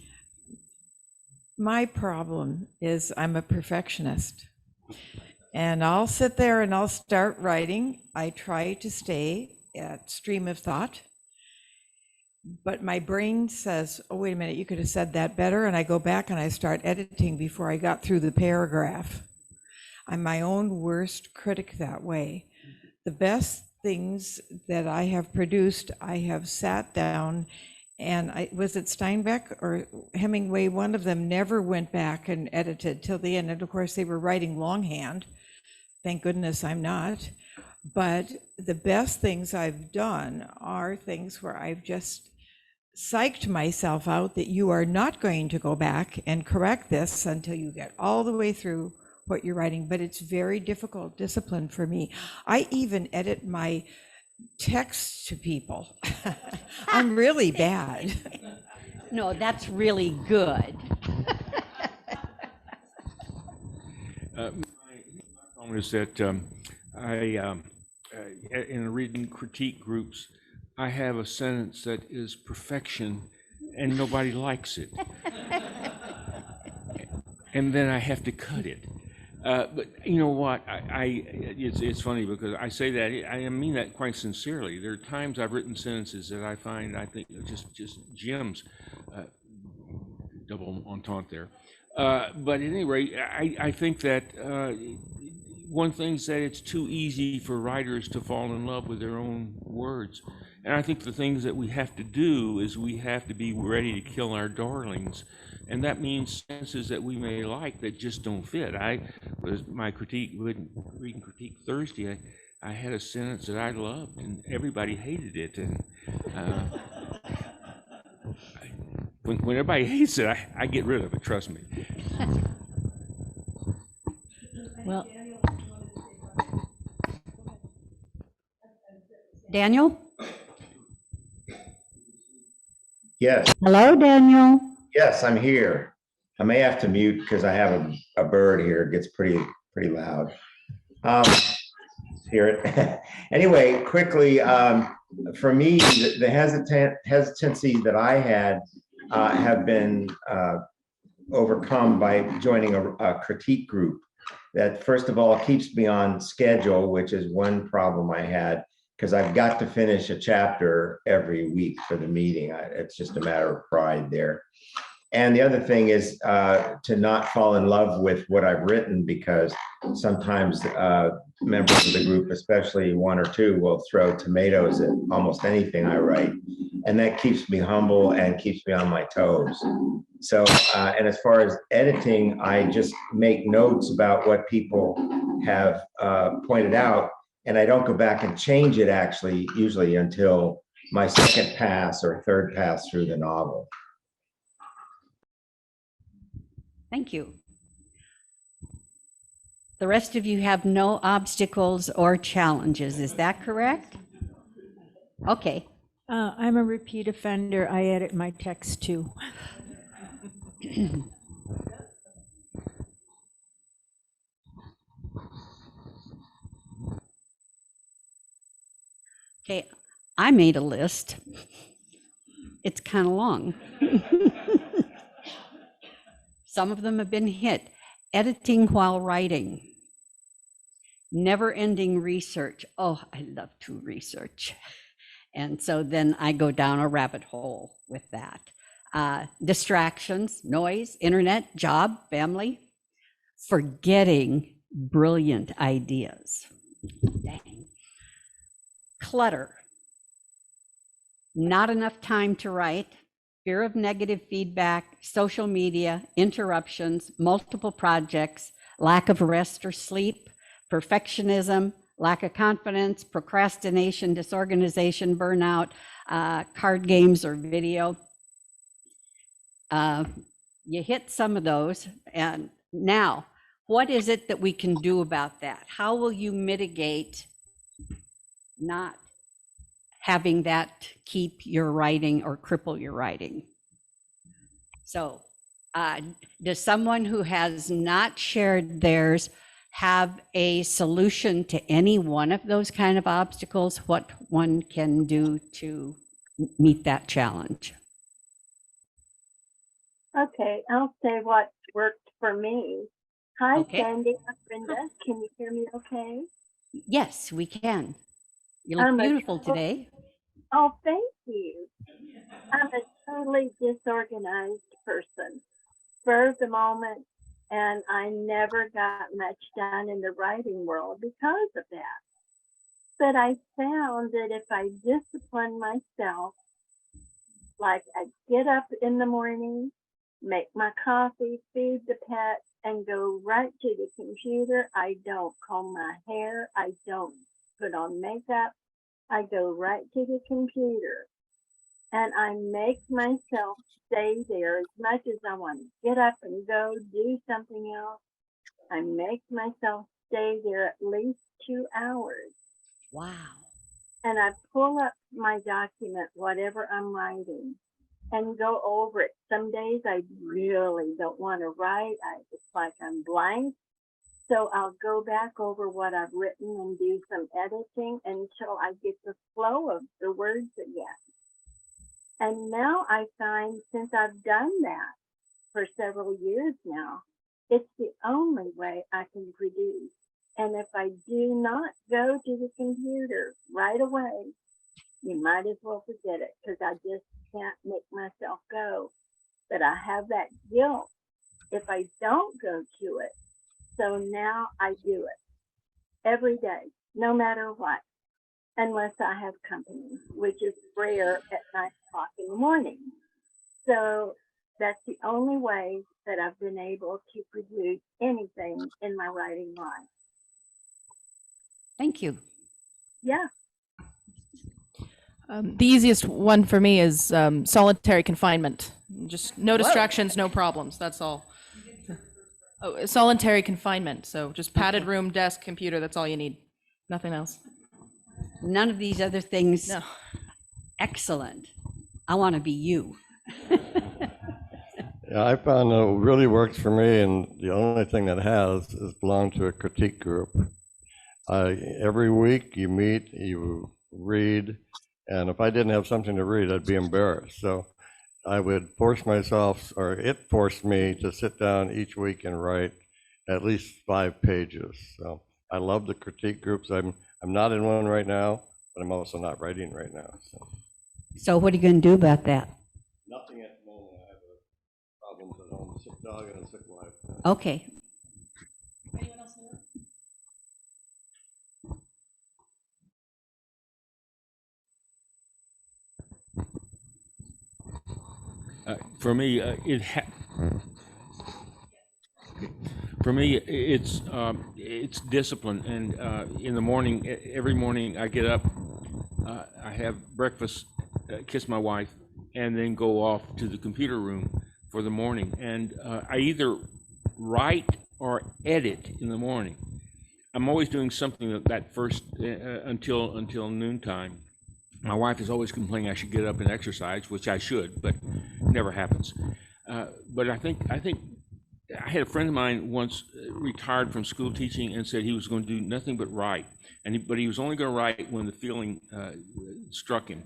My problem is I'm a perfectionist, and I'll sit there and I'll start writing. I try to stay at stream of thought, but my brain says, oh, wait a minute, you could have said that better. And I go back and I start editing before I got through the paragraph. I'm my own worst critic that way. The best things that I have produced, I have sat down, and was it Steinbeck or Hemingway? One of them never went back and edited till the end. And of course, they were writing longhand. Thank goodness I'm not. But the best things I've done are things where I've just psyched myself out that you are not going to go back and correct this until you get all the way through what you're writing. But it's very difficult discipline for me. I even edit my text to people. I'm really bad. No, that's really good. My problem is that in reading critique groups, I have a sentence that is perfection and nobody likes it. And then I have to cut it. But you know what? It's funny because I say that, I mean that quite sincerely. There are times I've written sentences that I think are just gems, double entente there. But at any rate, I think that one thing is that it's too easy for writers to fall in love with their own words. And I think the things that we have to do is we have to be ready to kill our darlings. And that means sentences that we may like that just don't fit. I was my critique, reading critique Thursday, I had a sentence that I loved and everybody hated it. And when everybody hates it, I get rid of it, trust me. Well, Daniel? Yes, Hello, Daniel. yes, I'm here. I may have to mute because I have a bird here. It gets pretty loud. Hear it. Anyway, quickly, for me, the hesitancy that I had have been overcome by joining a critique group that, first of all, keeps me on schedule, which is one problem I had, because I've got to finish a chapter every week for the meeting. It's just a matter of pride there. And the other thing is to not fall in love with what I've written, because sometimes members of the group, especially one or two, will throw tomatoes at almost anything I write. And that keeps me humble and keeps me on my toes. So, and as far as editing, I just make notes about what people have pointed out. And I don't go back and change it actually, usually until my second pass or third pass through the novel. Thank you. The rest of you have no obstacles or challenges, is that correct? Okay. I'm a repeat offender. I edit my text too. Okay, I made a list. It's kind of long. Some of them have been hit. Editing while writing. Never-ending research. Oh, I love to research. And so then I go down a rabbit hole with that. Distractions, noise, internet, job, family. Forgetting brilliant ideas. Dang. Clutter. Not enough time to write. Fear of negative feedback, social media, interruptions, multiple projects, lack of rest or sleep, perfectionism, lack of confidence, procrastination, disorganization, burnout, card games or video. You hit some of those. And now, what is it that we can do about that? How will you mitigate not having that keep your writing or cripple your writing? So does someone who has not shared theirs have a solution to any one of those kind of obstacles, what one can do to meet that challenge? Okay, I'll say what worked for me. Hi, Okay. Sandy, I'm Brenda. Can you hear me okay? Yes, we can. You look beautiful today. Oh, thank you. I'm a totally disorganized person, spur of the moment, and I never got much done in the writing world because of that. But I found that if I discipline myself, like I get up in the morning, make my coffee, feed the pet, and go right to the computer. I don't comb my hair. I don't put on makeup. I go right to the computer and I make myself stay there as much as I want to get up and go do something else. I make myself stay there at least 2 hours. Wow. And I pull up my document, whatever I'm writing, and go over it. Some days I really don't want to write. It's like I'm blank. So I'll go back over what I've written and do some editing until I get the flow of the words again. And now I find, since I've done that for several years now, it's the only way I can produce. And if I do not go to the computer right away, you might as well forget it, because I just can't make myself go. But I have that guilt if I don't go to it. So now I do it every day, no matter what. unless I have company, which is rare at 9 o'clock in the morning. So that's the only way that I've been able to produce anything in my writing life. Thank you. Yeah. The easiest one for me is solitary confinement. Just no distractions, no problems. That's all. Oh, solitary confinement. So just padded room, desk, computer. That's all you need. Nothing else. None of these other things. No. Excellent. I want to be you. Yeah, I found that what really works for me, and the only thing that has, is belong to a critique group. Every week you meet, you read, and if I didn't have something to read, I'd be embarrassed. So I would force myself, or it forced me to sit down each week and write at least 5 pages. So I love the critique groups. I'm not in one right now, but I'm also not writing right now. So what are you going to do about that? Nothing at the moment. I have problems at home, a sick dog and a sick wife. Okay. Anyone else in the room? For me, it's discipline. And in the morning, every morning I get up, I have breakfast, kiss my wife, and then go off to the computer room for the morning. And I either write or edit in the morning. I'm always doing something that first until noontime. My wife is always complaining I should get up and exercise, which I should, but never happens. But I think I had a friend of mine once retired from school teaching and said he was going to do nothing but write, but he was only going to write when the feeling struck him.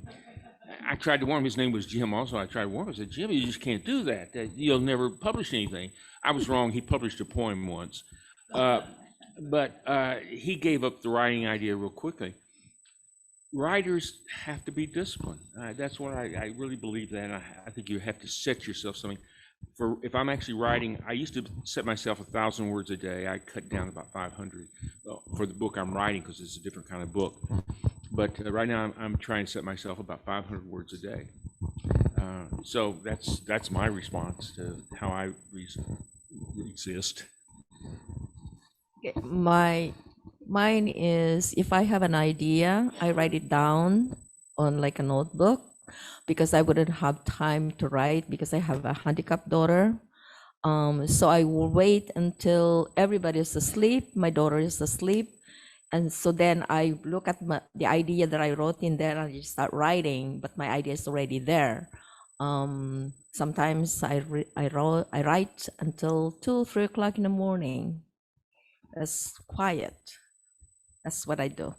I tried to warn him. His name was Jim. Also, I tried to warn him. I said, Jim, you just can't do that. You'll never publish anything. I was wrong. He published a poem once, but he gave up the writing idea real quickly. Writers have to be disciplined. That's what I really believe that. And I think you have to set yourself something. If I'm actually writing, I used to set myself 1,000 words a day. I cut down about 500 for the book I'm writing because it's a different kind of book. But right now I'm trying to set myself about 500 words a day. So that's my response to how I exist. Mine is, if I have an idea, I write it down on like a notebook, because I wouldn't have time to write because I have a handicapped daughter. So I will wait until everybody is asleep, my daughter is asleep, and so then I look at the idea that I wrote in there and I just start writing, but my idea is already there. Sometimes I write until 2, 3 o'clock in the morning. That's quiet. That's what I do.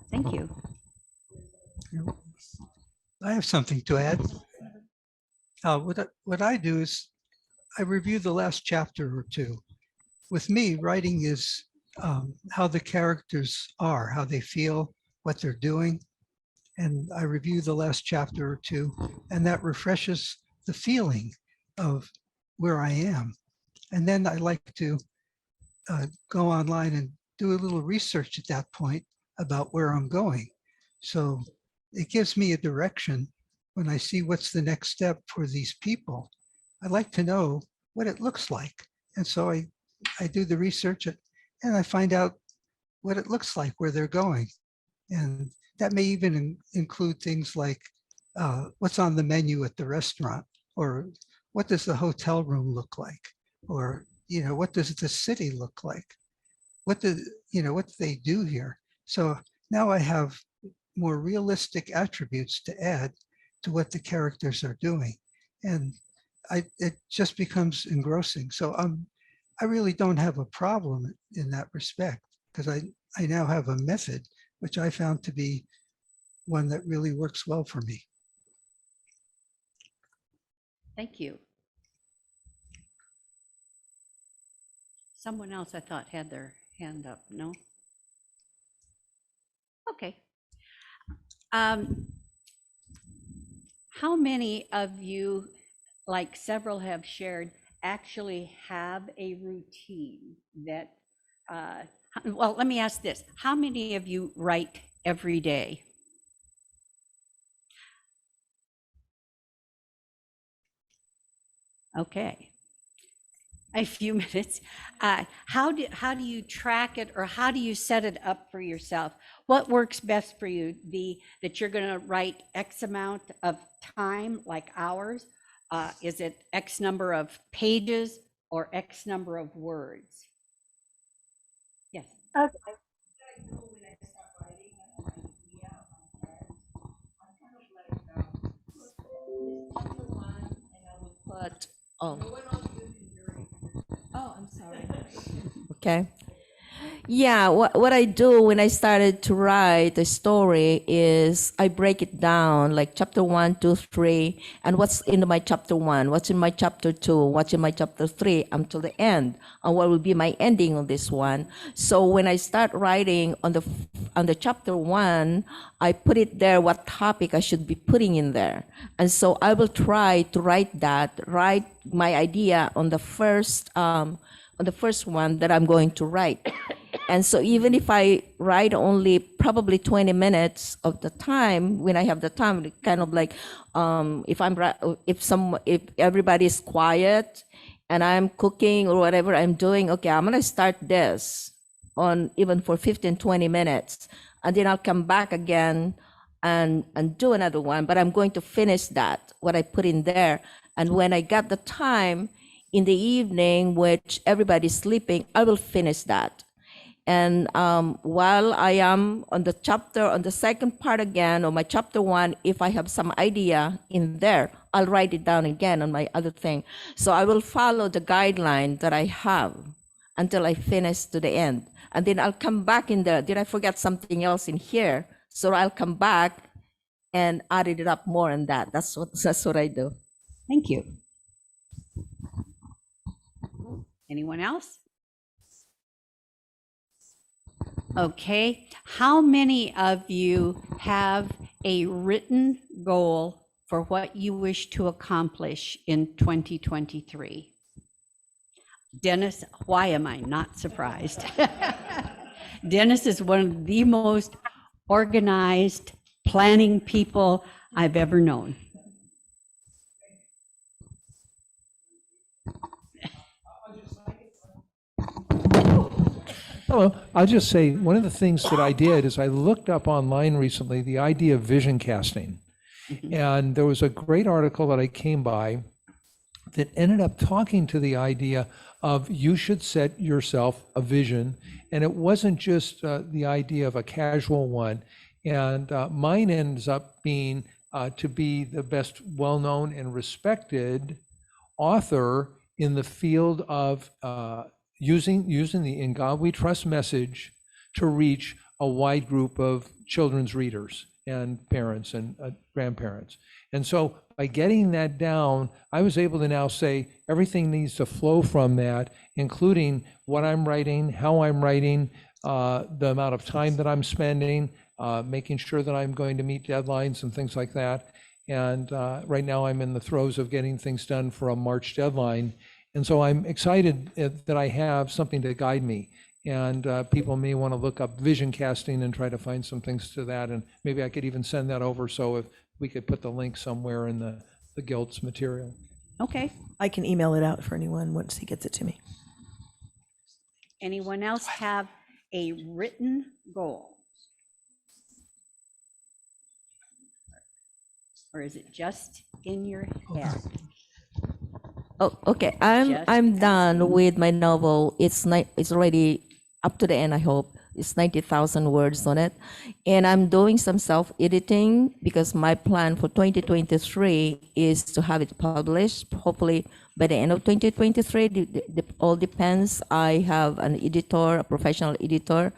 Thank you. I have something to add. What I do is I review the last chapter or two. With me, writing is how the characters are, how they feel, what they're doing. And I review the last chapter or two, and that refreshes the feeling of where I am. And then I like to go online and do a little research at that point about where I'm going. So it gives me a direction when I see what's the next step for these people. I like to know what it looks like. And so I do the research and I find out what it looks like, where they're going. And that may even include things like what's on the menu at the restaurant, or what does the hotel room look like? Or, what does the city look like? What do they do here? So now I have more realistic attributes to add to what the characters are doing. And it just becomes engrossing. So I really don't have a problem in that respect, because I now have a method which I found to be one that really works well for me. Thank you. Someone else I thought had their hand up, no? Okay. How many of you, like several have shared, actually have a routine that well, let me ask this. How many of you write every day? Okay. A few minutes. How do you track it, or how do you set it up for yourself? What works best for you? That you're going to write X amount of time, like hours? Is it X number of pages or X number of words? Yes. Okay. But I'm sorry. Okay. Yeah, what I do when I started to write the story is I break it down like chapter 1, 2, 3, and what's in my chapter 1, what's in my chapter 2, what's in my chapter 3 until the end, and what will be my ending on this one. So when I start writing on the chapter 1, I put it there what topic I should be putting in there. And so I will try to write my idea on the first one that I'm going to write. And so even if I write only probably 20 minutes of the time, when I have the time, it kind of like if everybody's quiet and I'm cooking or whatever I'm doing, okay, I'm gonna start this on even for 15, 20 minutes, and then I'll come back again and do another one, but I'm going to finish that, what I put in there. And when I got the time in the evening, which everybody's sleeping, I will finish that. And while I am on the second part again, or my chapter 1, if I have some idea in there, I'll write it down again on my other thing. So I will follow the guideline that I have until I finish to the end. And then I'll come back in there. Did I forget something else in here? So I'll come back and add it up more in that. That's what I do. Thank you. Anyone else? Okay, how many of you have a written goal for what you wish to accomplish in 2023? Dennis, why am I not surprised? Dennis is one of the most organized, planning people I've ever known. Hello. I'll just say one of the things that I did is I looked up online recently the idea of vision casting. And there was a great article that I came by that ended up talking to the idea of you should set yourself a vision. And it wasn't just the idea of a casual one. And mine ends up being to be the best well-known and respected author in the field of using the In God We Trust message to reach a wide group of children's readers and parents and grandparents. And so by getting that down, I was able to now say everything needs to flow from that, including what I'm writing, how I'm writing, the amount of time that I'm spending, making sure that I'm going to meet deadlines and things like that. And right now I'm in the throes of getting things done for a March deadline. And so I'm excited that I have something to guide me. And people may want to look up vision casting and try to find some things to that. And maybe I could even send that over so if we could put the link somewhere in the Guild's material. Okay. I can email it out for anyone once he gets it to me. Anyone else have a written goal? Or is it just in your head? Oh, okay. I'm done with my novel. It's already up to the end, I hope. It's 90,000 words on it. And I'm doing some self-editing because my plan for 2023 is to have it published, hopefully by the end of 2023. It all depends. I have an editor, a professional editor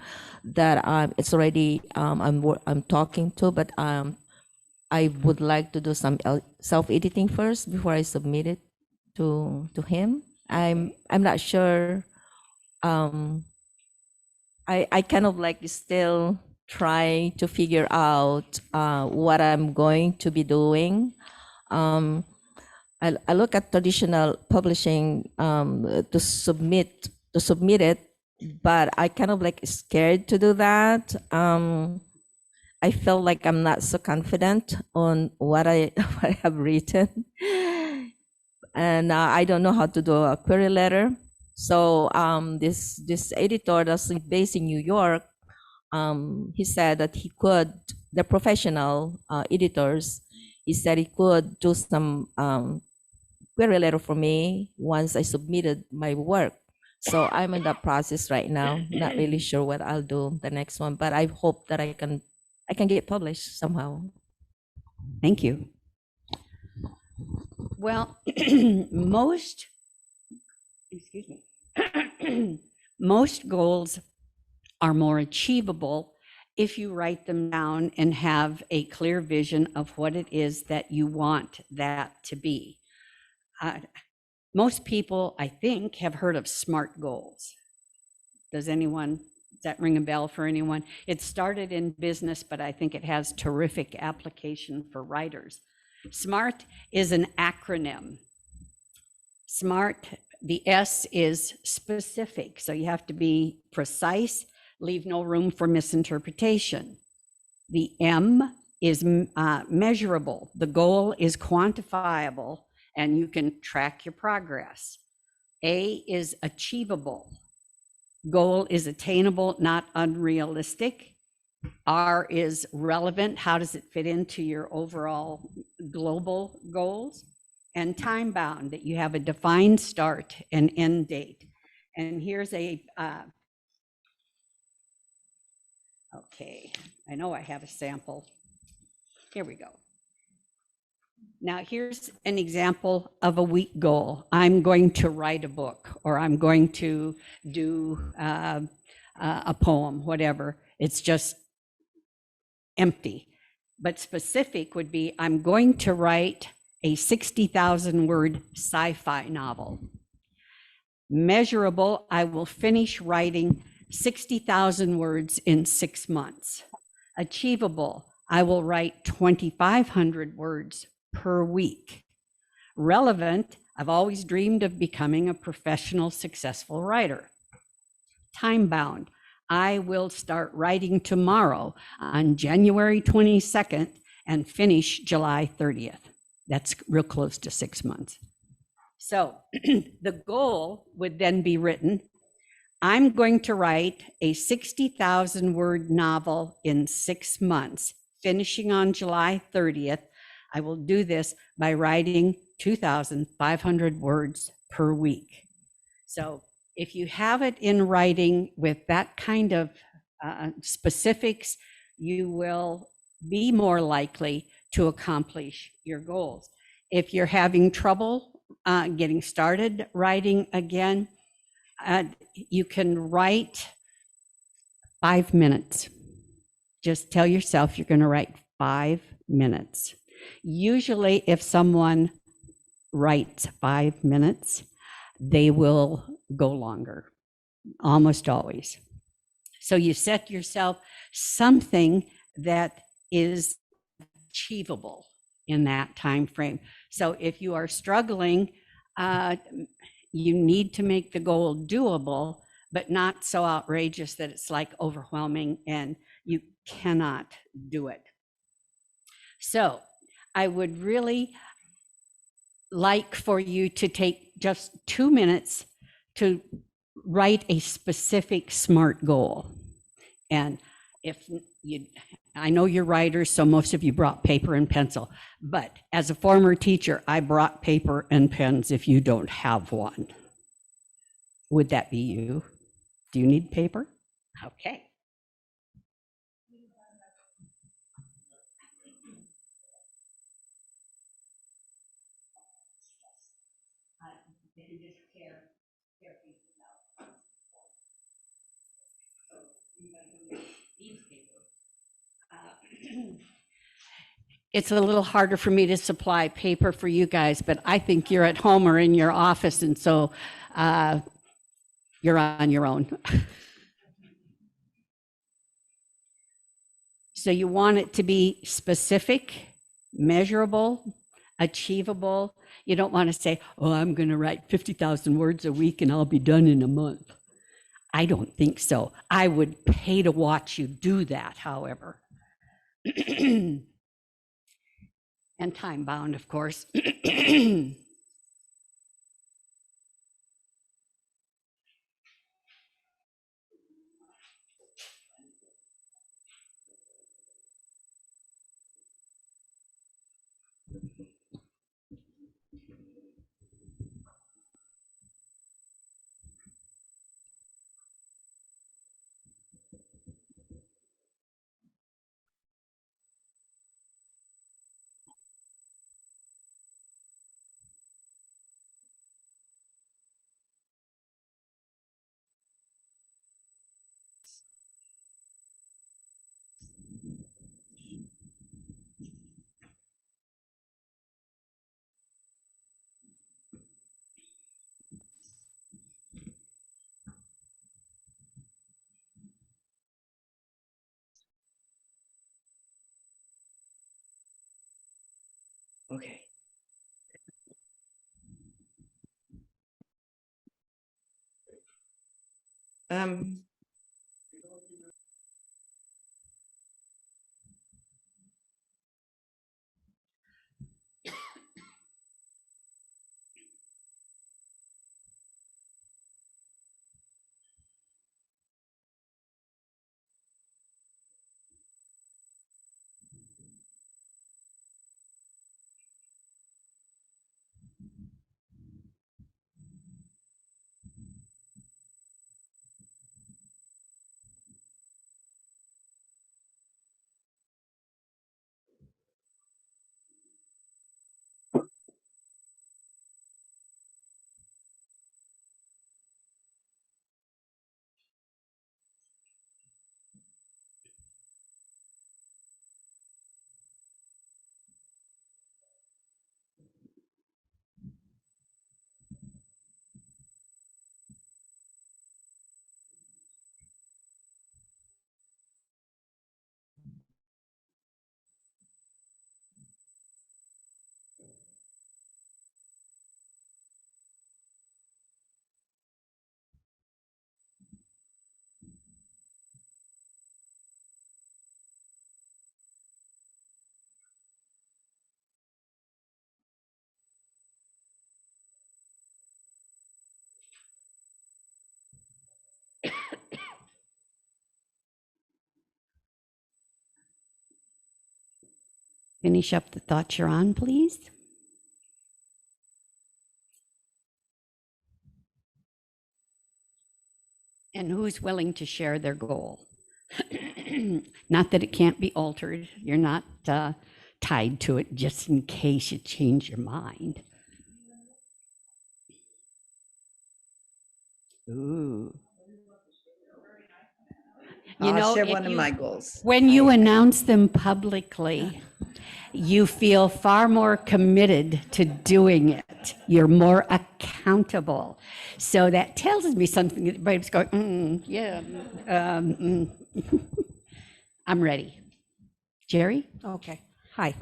that it's already I'm talking to, but I would like to do some self-editing first before I submit it to him. I'm not sure. I kind of like still try to figure out what I'm going to be doing. I look at traditional publishing to submit it but I kind of like scared to do that. I feel like I'm not so confident on what I what I have written, and I don't know how to do a query letter. So this editor that's based in New York, he said that he could, the professional editors, he said he could do some query letter for me once I submitted my work. So I'm in that process right now. Not really sure what I'll do the next one, but I hope that I can get published somehow. Thank you. Well, most, excuse me, most goals are more achievable if you write them down and have a clear vision of what it is that you want that to be. Most people, I think, have heard of SMART goals. Does that ring a bell for anyone? It started in business, but I think it has terrific application for writers. SMART is an acronym. SMART, the S is specific, so you have to be precise, leave no room for misinterpretation. The M is measurable. The goal is quantifiable, and you can track your progress. A is achievable. Goal is attainable, not unrealistic. R is relevant. How does it fit into your overall global goals? And time bound, that you have a defined start and end date. And here's a, okay, I know I have a sample. Here we go. Now here's an example of a week goal. I'm going to write a book, or I'm going to do a poem, whatever. It's just empty. But specific would be, I'm going to write a 60,000 word sci-fi novel. Measurable, I will finish writing 60,000 words in 6 months. Achievable, I will write 2,500 words per week. Relevant, I've always dreamed of becoming a professional, successful writer. Time bound, I will start writing tomorrow on January 22nd and finish July 30th. That's real close to 6 months. So the goal would then be written, I'm going to write a 60,000 word novel in 6 months, finishing on July 30th. I will do this by writing 2,500 words per week. So if you have it in writing with that kind of specifics, you will be more likely to accomplish your goals. If you're having trouble getting started writing again, you can write 5 minutes. Just tell yourself you're going to write 5 minutes. Usually, if someone writes 5 minutes, they will go longer, almost always. So you set yourself something that is achievable in that time frame. So if you are struggling, you need to make the goal doable, but not so outrageous that it's like overwhelming and you cannot do it. So I would really like for you to take just 2 minutes to write a specific SMART goal. And if you, I know you're writers, so most of you brought paper and pencil, but as a former teacher, I brought paper and pens if you don't have one. Would that be you? Do you need paper? Okay. It's a little harder for me to supply paper for you guys, but I think you're at home or in your office, and so you're on your own. So you want it to be specific, measurable, achievable. You don't want to say, oh, I'm going to write 50,000 words a week and I'll be done in a month. I don't think so. I would pay to watch you do that, however. And time bound, of course. Okay. Um, Finish up the thoughts you're on, please. And who's willing to share their goal? Not that it can't be altered. You're not tied to it just in case you change your mind. Ooh. I'll share one of my goals. When you announce them publicly, you feel far more committed to doing it. You're more accountable. So that tells me something. Everybody's going, yeah. I'm ready. Jerry? Okay. Hi.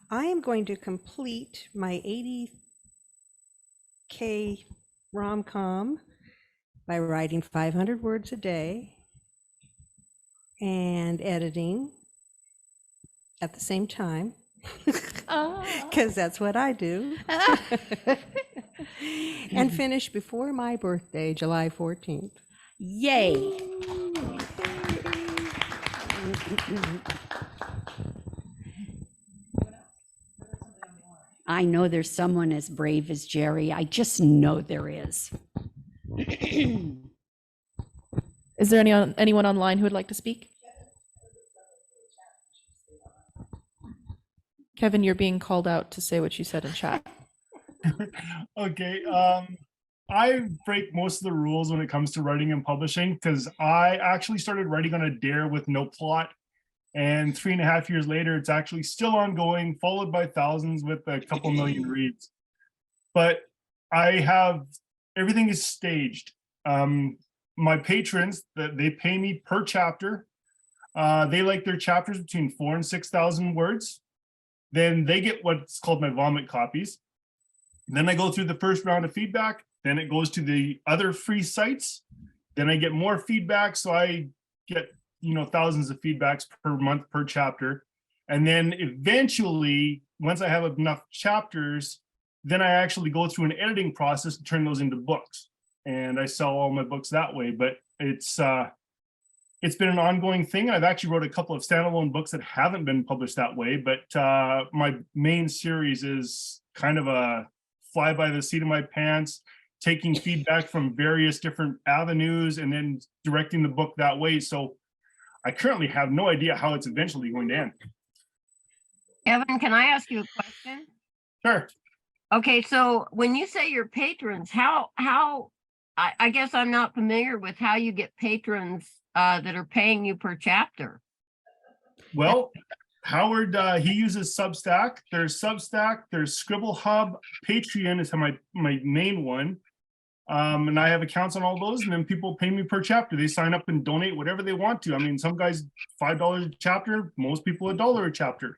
I am going to complete my 80K rom-com by writing 500 words a day and editing at the same time, because that's what I do, and finish before my birthday, July 14th. Yay. I know there's someone as brave as Jerry. I just know there is. Is there anyone online who would like to speak? Kevin, you're being called out to say what you said in chat. Okay. I break most of the rules when it comes to writing and publishing because I actually started writing on a dare with no plot. And 3.5 years later, it's actually still ongoing, followed by thousands with a couple million reads. But I have, everything is staged. My patrons, they pay me per chapter. They like their chapters between 4,000 and 6,000 words. Then they get what's called my vomit copies. Then I go through the first round of feedback. then it goes to the other free sites. Then I get more feedback. So I get, thousands of feedbacks per month per chapter. And then eventually, once I have enough chapters, then I actually go through an editing process to turn those into books. And I sell all my books that way. But it's been an ongoing thing. I've actually wrote a couple of standalone books that haven't been published that way. But my main series is kind of a fly by the seat of my pants, taking feedback from various different avenues and then directing the book that way. So I currently have no idea how it's eventually going to end. Evan, can I ask you a question? Sure. Okay, so when you say your patrons, I guess I'm not familiar with how you get patrons that are paying you per chapter. Well, Howard, he uses Substack. There's Scribble Hub, Patreon is my main one. And I have accounts on all those, and then people pay me per chapter. They sign up and donate whatever they want to. I mean, some guys $5 a chapter, most people $1 a chapter.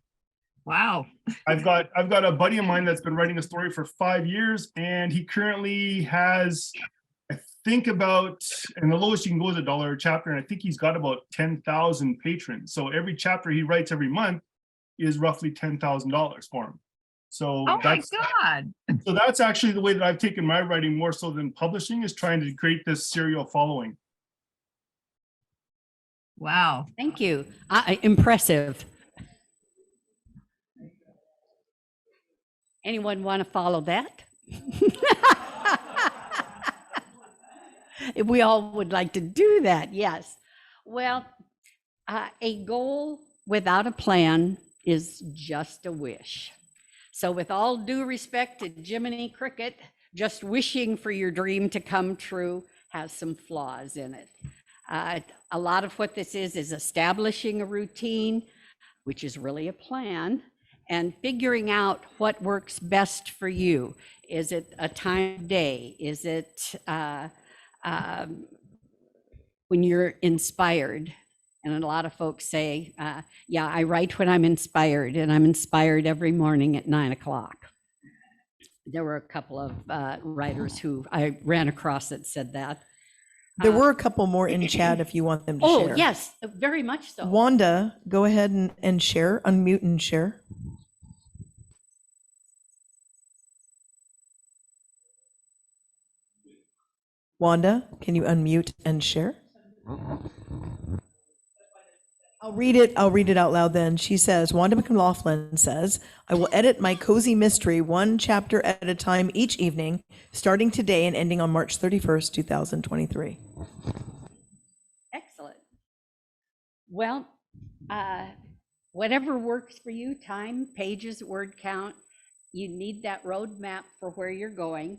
Wow. I've got a buddy of mine that's been writing a story for 5 years, and he currently has, I think about, and the lowest you can go is $1 a chapter, and I think he's got about 10,000 patrons. So every chapter he writes every month is roughly $10,000 for him. So oh my God. So that's actually the way that I've taken my writing more so than publishing, is trying to create this serial following. Wow. Thank you. Impressive. Anyone want to follow that? We all would like to do that, yes. Well, a goal without a plan is just a wish. So with all due respect to Jiminy Cricket, just wishing for your dream to come true has some flaws in it. A lot of what this is establishing a routine, which is really a plan, and figuring out what works best for you. Is it a time of day? Is it when you're inspired? And a lot of folks say, yeah, I write when I'm inspired, and I'm inspired every morning at 9 o'clock. There were a couple of writers who I ran across that said that. There were a couple more in chat if you want them to share. Oh, yes, very much so. Wanda, go ahead and share, unmute and share. Wanda, can you unmute and share? I'll read it out loud then. She says, Wanda McLaughlin says, I will edit my cozy mystery one chapter at a time each evening, starting today and ending on March 31st, 2023. Excellent. Well, whatever works for you, time, pages, word count, you need that roadmap for where you're going.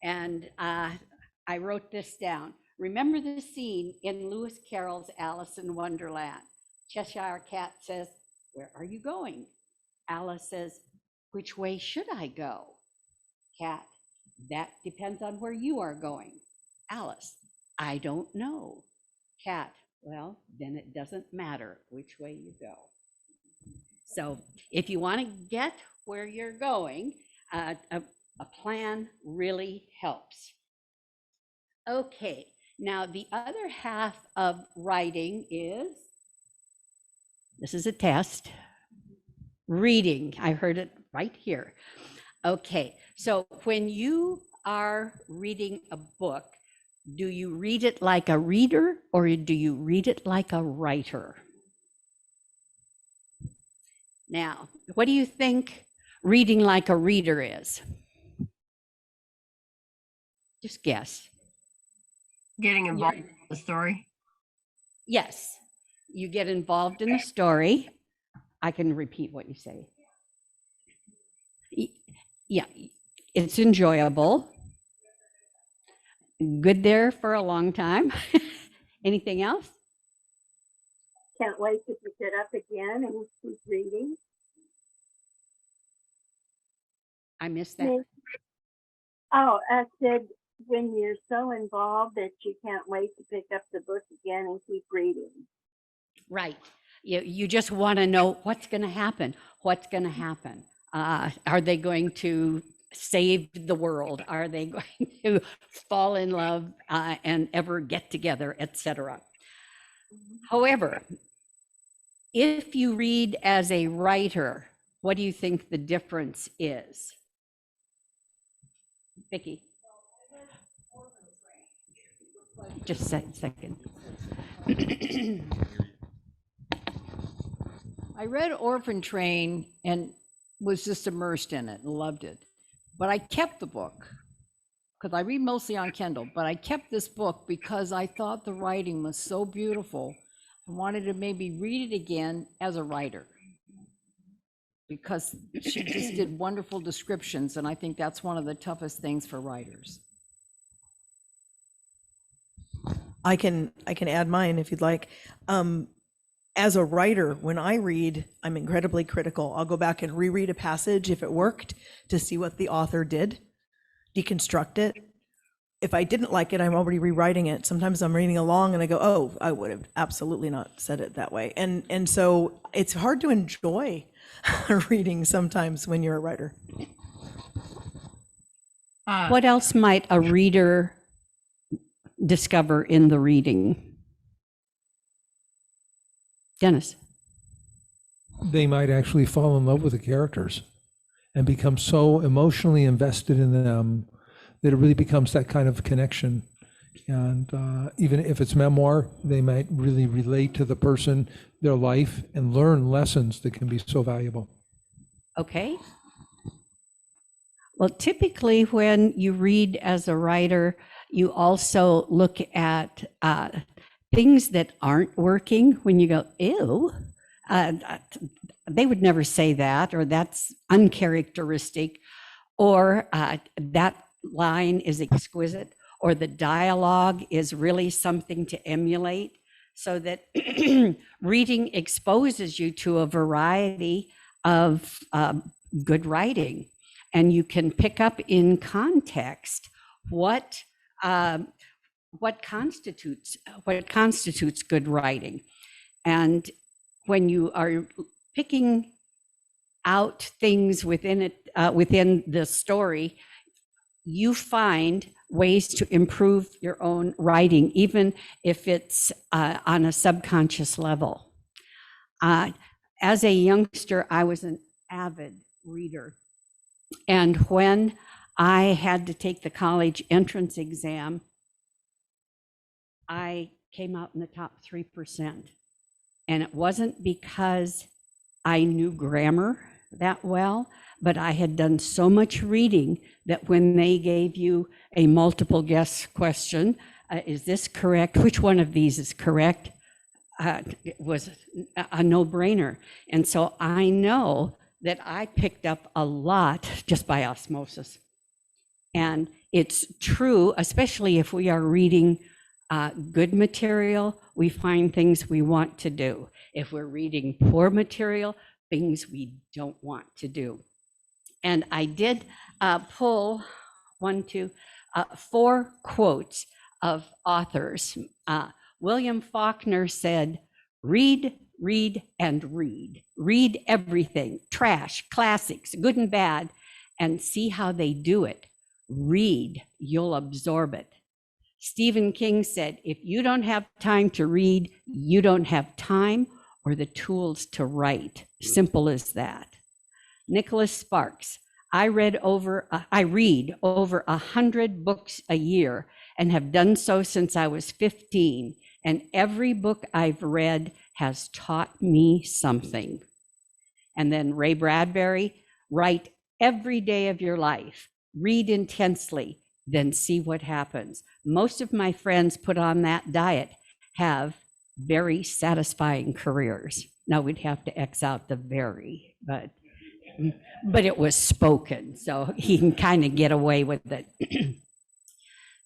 And I wrote this down. Remember the scene in Lewis Carroll's Alice in Wonderland. Cheshire Cat says, where are you going? Alice says, which way should I go? Cat, that depends on where you are going. Alice, I don't know. Cat, well, then it doesn't matter which way you go. So if you want to get where you're going, a plan really helps. Okay, now the other half of writing is, this is a test, reading. I heard it right here. Okay, so when you are reading a book, do you read it like a reader or do you read it like a writer? Now, what do you think reading like a reader is? Just guess. Getting involved in the story? Yes, you get involved in the story. I can repeat what you say. Yeah, it's enjoyable. Good there for a long time. Anything else? Can't wait to pick it up again and keep reading. I missed that. Oh, I said when you're so involved that you can't wait to pick up the book again and keep reading. Right. You just want to know what's going to happen. What's going to happen? Are they going to save the world? Are they going to fall in love and ever get together, etc.? However, if you read as a writer, what do you think the difference is? Vicki? Just a second. I read Orphan Train and was just immersed in it and loved it. But I kept the book because I read mostly on Kindle, but I kept this book because I thought the writing was so beautiful. I wanted to maybe read it again as a writer because she just did wonderful descriptions. And I think that's one of the toughest things for writers. I can add mine if you'd like. As a writer, when I read, I'm incredibly critical. I'll go back and reread a passage if it worked to see what the author did, deconstruct it. If I didn't like it, I'm already rewriting it. Sometimes I'm reading along and I go, oh, I would have absolutely not said it that way. And so it's hard to enjoy reading sometimes when you're a writer. What else might a reader discover in the reading? Dennis? They might actually fall in love with the characters and become so emotionally invested in them that it really becomes that kind of connection. And even if it's memoir, they might really relate to the person, their life, and learn lessons that can be so valuable. Okay. Well, typically when you read as a writer, you also look at things that aren't working when you go, ew, they would never say that, or that's uncharacteristic, or that line is exquisite, or the dialogue is really something to emulate, so that reading exposes you to a variety of good writing. And you can pick up in context what constitutes good writing. And when you are picking out things within it, within the story, you find ways to improve your own writing, even if it's on a subconscious level. As a youngster, I was an avid reader. And when I had to take the college entrance exam, I came out in the top 3%. And it wasn't because I knew grammar that well, but I had done so much reading that when they gave you a multiple guess question, is this correct? Which one of these is correct? It was a no-brainer. And so I know that I picked up a lot just by osmosis. And it's true, especially if we are reading good material, we find things we want to do. If we're reading poor material, things we don't want to do. And I did pull 4 quotes of authors. William Faulkner said, read, read, and read. Read everything, trash, classics, good and bad, and see how they do it. Read, you'll absorb it. Stephen King said, if you don't have time to read, you don't have time or the tools to write. Simple as that. Nicholas Sparks, I read over 100 books a year and have done so since I was 15. And every book I've read has taught me something. And then Ray Bradbury, write every day of your life, read intensely, then see what happens. Most of my friends put on that diet have very satisfying careers. Now we'd have to X out the very, but it was spoken, so he can kind of get away with it.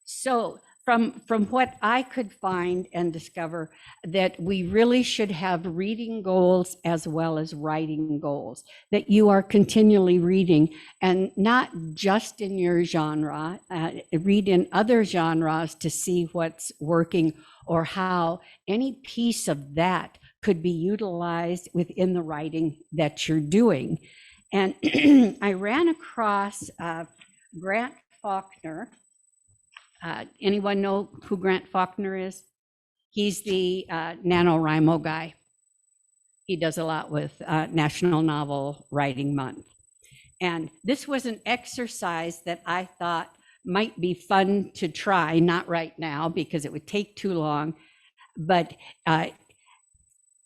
So from what I could find and discover, that we really should have reading goals as well as writing goals, that you are continually reading, and not just in your genre, read in other genres to see what's working or how any piece of that could be utilized within the writing that you're doing. And I ran across Grant Faulkner. Anyone know who Grant Faulkner is? He's the NaNoWriMo guy. He does a lot with National Novel Writing Month. And this was an exercise that I thought might be fun to try, not right now because it would take too long, but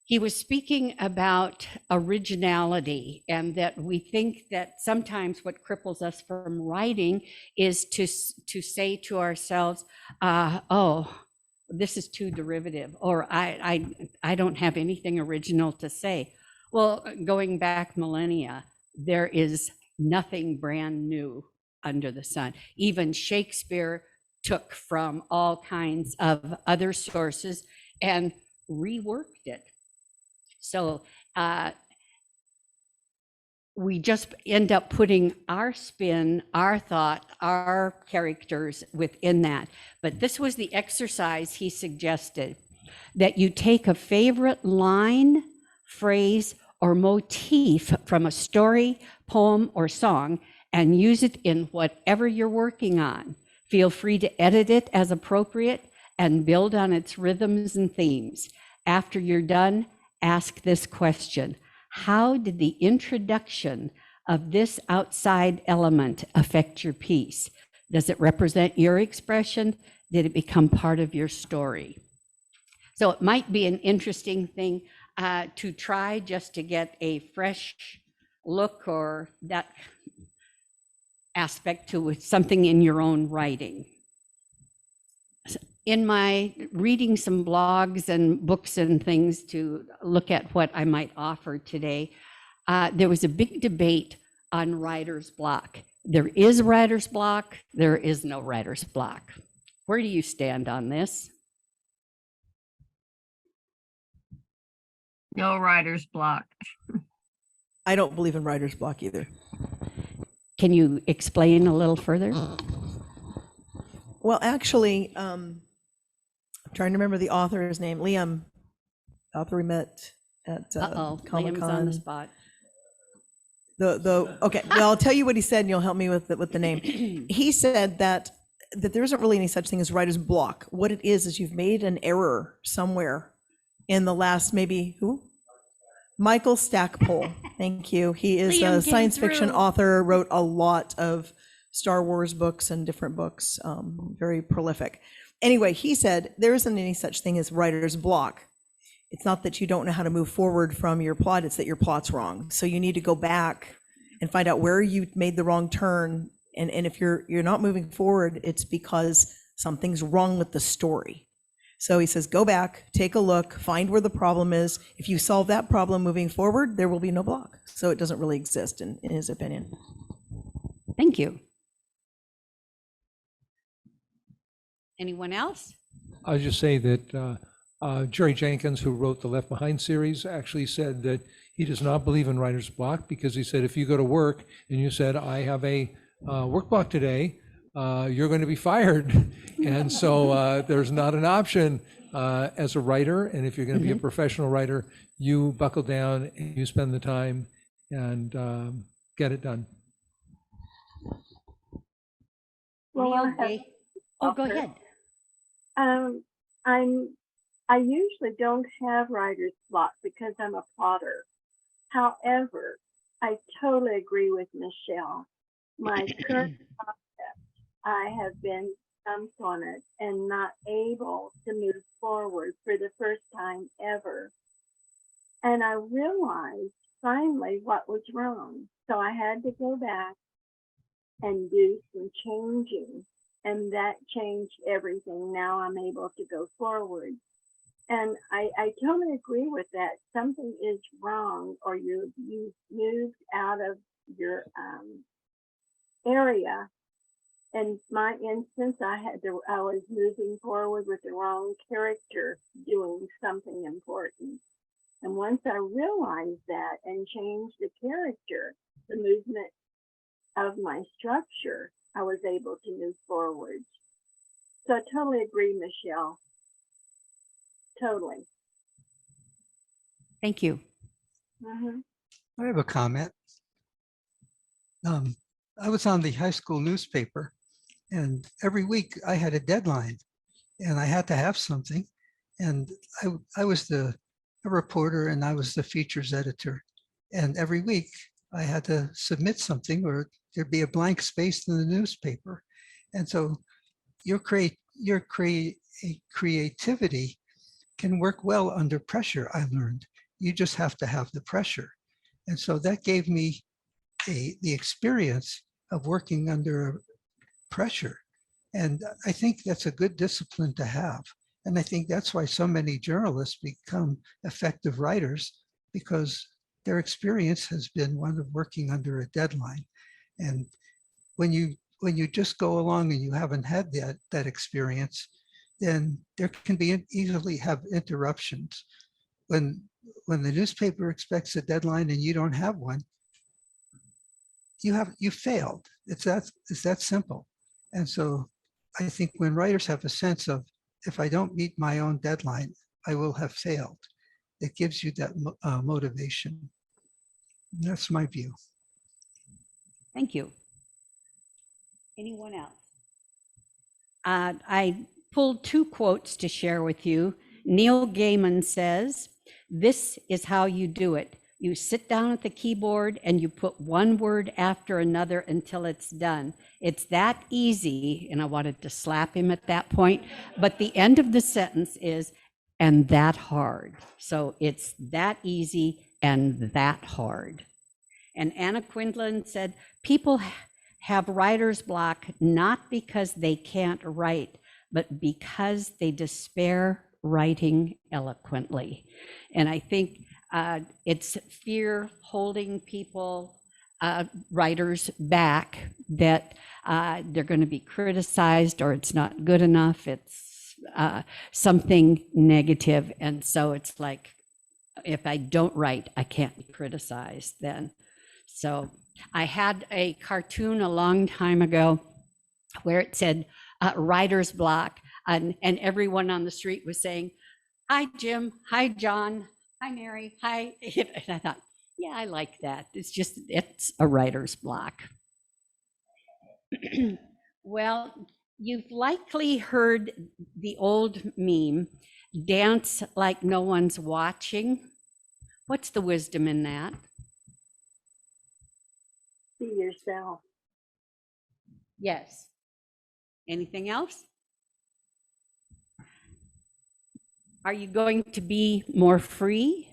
he was speaking about originality and that we think that sometimes what cripples us from writing is to say to ourselves, oh, this is too derivative, or I don't have anything original to say. Well, going back millennia, there is nothing brand new under the sun. Even Shakespeare took from all kinds of other sources and reworked it. So we just end up putting our spin, our thought, our characters within that. But this was the exercise he suggested, that you take a favorite line, phrase, or motif from a story, poem, or song and use it in whatever you're working on. Feel free to edit it as appropriate and build on its rhythms and themes. After you're done, ask this question: how did the introduction of this outside element affect your piece? Does it represent your expression? Did it become part of your story? So it might be an interesting thing to try, just to get a fresh look or that aspect to something in your own writing. In my reading some blogs and books and things to look at what I might offer today, there was a big debate on writer's block. There is writer's block, there is no writer's block. Where do you stand on this? No writer's block. I don't believe in writer's block either. Can you explain a little further? Well, actually, I'm trying to remember the author's name. Liam, the author we met at Liam's Comic-Con. on the spot. Okay, well, I'll tell you what he said, and you'll help me with the name. He said that there isn't really any such thing as writer's block. What it is you've made an error somewhere in the last Michael Stackpole. Thank you. He is Liam a science came fiction through. author, wrote a lot of Star Wars books and different books, very prolific. Anyway, he said there isn't any such thing as writer's block. It's not that you don't know how to move forward from your plot, it's that your plot's wrong. So you need to go back and find out where you made the wrong turn. And if you're not moving forward, it's because something's wrong with the story. So he says, go back, take a look, find where the problem is. If you solve that problem moving forward, there will be no block. So it doesn't really exist in his opinion. Thank you. Anyone else? I'll just say that Jerry Jenkins, who wrote the Left Behind series, actually said that he does not believe in writer's block, because he said if you go to work and you said, I have a work block today, you're going to be fired. And so there's not an option as a writer. And if you're going to be a professional writer, you buckle down and you spend the time and get it done. Well, go ahead. I usually don't have writer's block because I'm a plotter. However, I totally agree with Michelle. My current concept, I have been stumped on it and not able to move forward for the first time ever. And I realized finally what was wrong. So I had to go back and do some changing. And that changed everything. Now I'm able to go forward. And I totally agree with that. Something is wrong, or you've moved out of your area. In my instance, I was moving forward with the wrong character doing something important. And once I realized that and changed the character, the movement of my structure, I was able to move forward. So I totally agree, Michelle. Totally. Thank you. I have a comment. I was on the high school newspaper, and every week I had a deadline, and I had to have something. And I was a reporter, and I was the features editor. And every week I had to submit something, or there'd be a blank space in the newspaper. And so your creativity can work well under pressure, I learned. You just have to have the pressure. And so that gave me the experience of working under pressure. And I think that's a good discipline to have. And I think that's why so many journalists become effective writers, because their experience has been one of working under a deadline. And when you just go along and you haven't had that experience, then there can be easily have interruptions. When the newspaper expects a deadline and you don't have one, you failed. It's that simple. And so I think when writers have a sense of, if I don't meet my own deadline, I will have failed, it gives you that motivation. And that's my view. Thank you. Anyone else? I pulled 2 quotes to share with you. Neil Gaiman says, "This is how you do it. You sit down at the keyboard and you put one word after another until it's done. It's that easy." And I wanted to slap him at that point, but the end of the sentence is, "and that hard." So it's that easy and that hard. And Anna Quindlen said, "People have writer's block not because they can't write, but because they despair writing eloquently." And I think it's fear holding people, writers back, that they're going to be criticized, or it's not good enough. It's something negative. And so it's like, if I don't write, I can't be criticized then. So I had a cartoon a long time ago where it said writer's block, and everyone on the street was saying, "Hi, Jim. Hi, John. Hi, Mary. Hi." And I thought, yeah, I like that. It's a writer's block. Well, you've likely heard the old meme, "Dance like no one's watching." What's the wisdom in that? Be yourself. Yes. Anything else? Are you going to be more free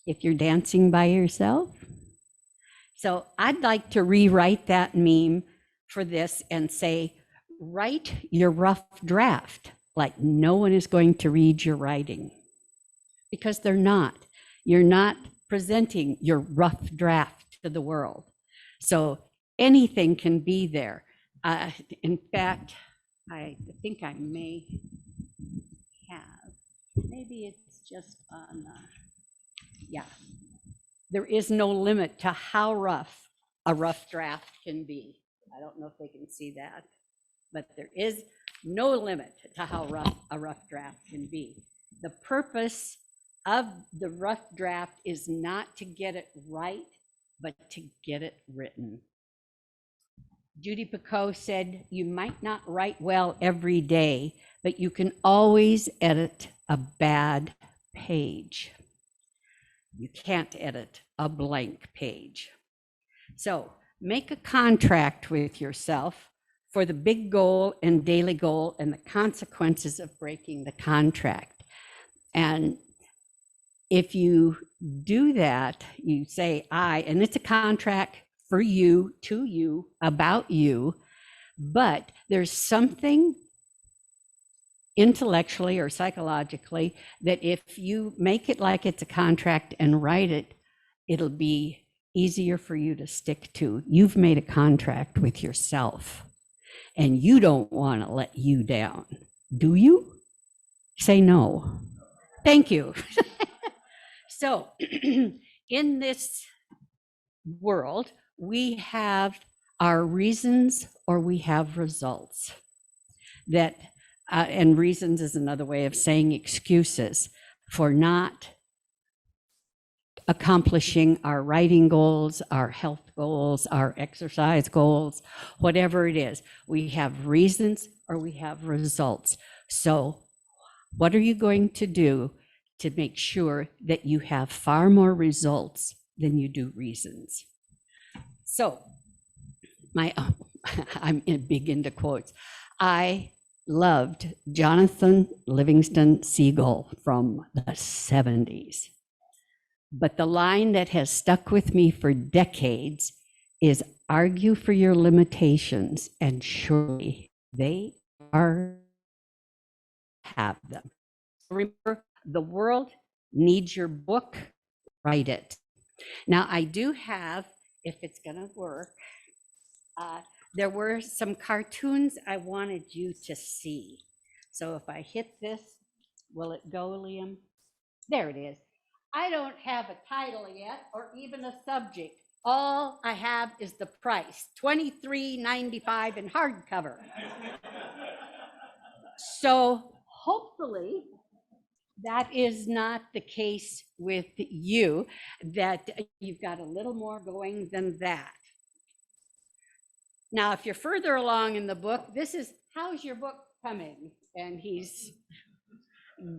if you're dancing by yourself? So I'd like to rewrite that meme for this and say, write your rough draft like no one is going to read your writing, because they're not. You're not presenting your rough draft to the world. So anything can be there. In fact, I think I may have, maybe it's just on, yeah. There is no limit to how rough a rough draft can be. I don't know if they can see that, but there is no limit to how rough a rough draft can be. The purpose of the rough draft is not to get it right, but to get it written. Judy Picoult said, "You might not write well every day, but you can always edit a bad page. You can't edit a blank page." So make a contract with yourself for the big goal and daily goal and the consequences of breaking the contract. And if you do that, you say and it's a contract for you, to you, about you, but there's something intellectually or psychologically that if you make it like it's a contract and write it, it'll be easier for you to stick to. You've made a contract with yourself and you don't want to let you down, do you? Say no. Thank you. So in this world, we have our reasons or we have results. That and reasons is another way of saying excuses for not accomplishing our writing goals, our health goals, our exercise goals, whatever it is. We have reasons or we have results. So what are you going to do to make sure that you have far more results than you do reasons? So I'm big into quotes. I loved Jonathan Livingston Seagull from the 70s. But the line that has stuck with me for decades is argue for your limitations and surely they are have them. Remember, the world needs your book, write it. Now I do have, if it's gonna work, there were some cartoons I wanted you to see. So if I hit this, will it go, Liam? There it is. I don't have a title yet or even a subject. All I have is the price, $23.95 in hardcover. So hopefully that is not the case with you, that you've got a little more going than that. Now, if you're further along in the book, this is, how's your book coming? And he's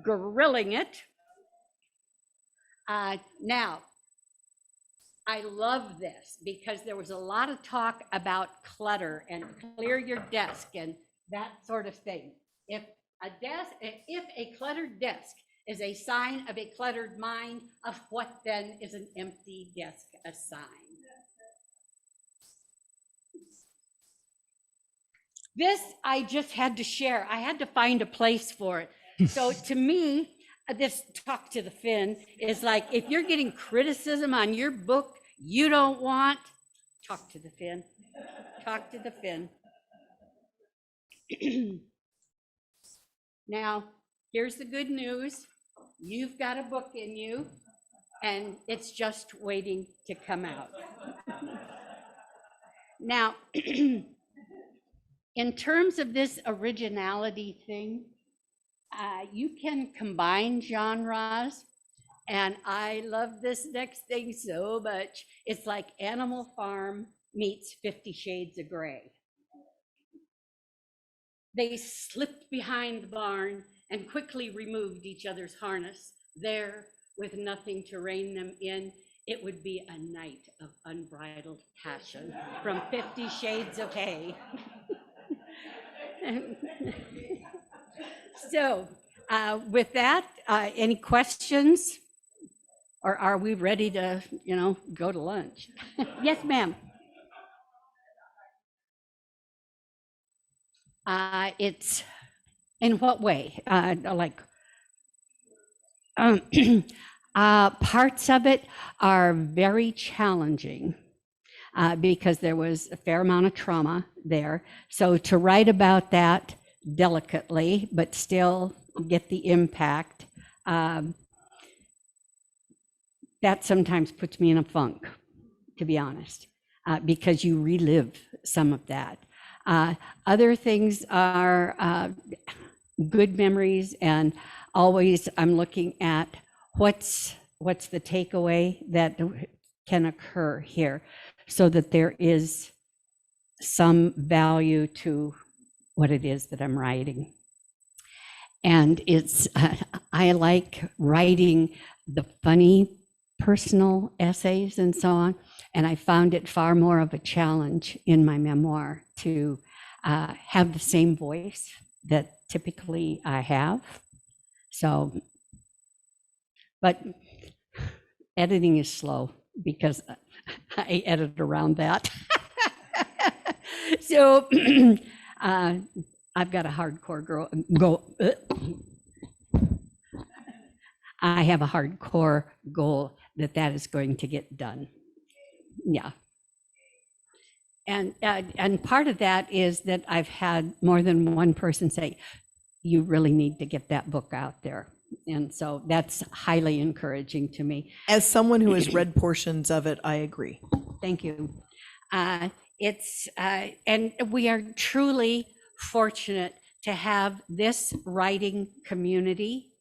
grilling it. Now, I love this because there was a lot of talk about clutter and clear your desk and that sort of thing. If a cluttered desk is a sign of a cluttered mind, of what then is an empty desk a sign? This I just had to share. I had to find a place for it. So to me, this talk to the Finn is like, if you're getting criticism on your book you don't want, talk to the Finn. Talk to the Finn. Now, here's the good news. You've got a book in you, and it's just waiting to come out. Now, in terms of this originality thing, you can combine genres, and I love this next thing so much. It's like Animal Farm meets 50 Shades of Grey. They slipped behind the barn and quickly removed each other's harness. There, with nothing to rein them in, it would be a night of unbridled passion from 50 Shades of Hay. So with that, any questions? Or are we ready to, go to lunch? Yes, ma'am. It's, in what way? Parts of it are very challenging because there was a fair amount of trauma there. So to write about that delicately, but still get the impact, that sometimes puts me in a funk, to be honest, because you relive some of that. Other things are good memories, and always I'm looking at what's the takeaway that can occur here, so that there is some value to what it is that I'm writing. And it's I like writing the funny personal essays and so on, and I found it far more of a challenge in my memoir to have the same voice that typically I have. So, but editing is slow because I edit around that. So I've got a hardcore I have a hardcore goal that is going to get done. Yeah. And part of that is that I've had more than one person say, you really need to get that book out there. And so that's highly encouraging to me. As someone who has read portions of it, I agree. Thank you. And we are truly fortunate to have this writing community,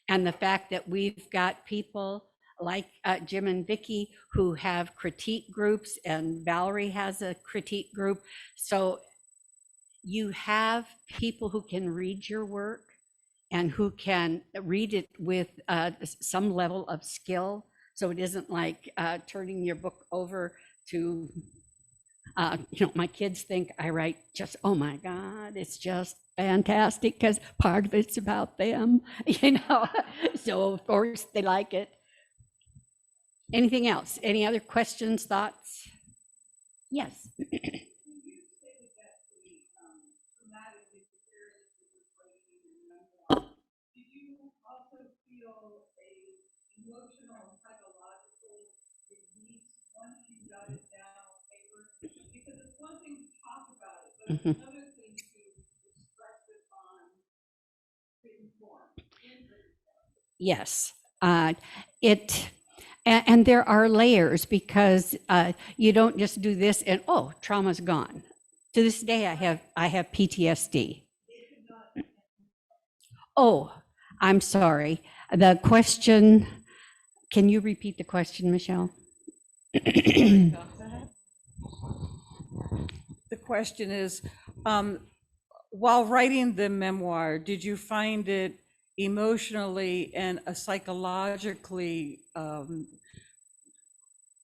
and the fact that we've got people like Jim and Vicky, who have critique groups, and Valerie has a critique group. So you have people who can read your work and who can read it with some level of skill. So it isn't like turning your book over to, my kids think I write just, oh my God, it's just fantastic because part of it's about them, so of course they like it. Anything else? Any other questions, thoughts? Yes. Mhm. Yes, and there are layers because you don't just do this and oh, trauma's gone. To this day, I have PTSD. Oh, I'm sorry. The question, can you repeat the question, Michelle? The question is, while writing the memoir, did you find it emotionally and psychologically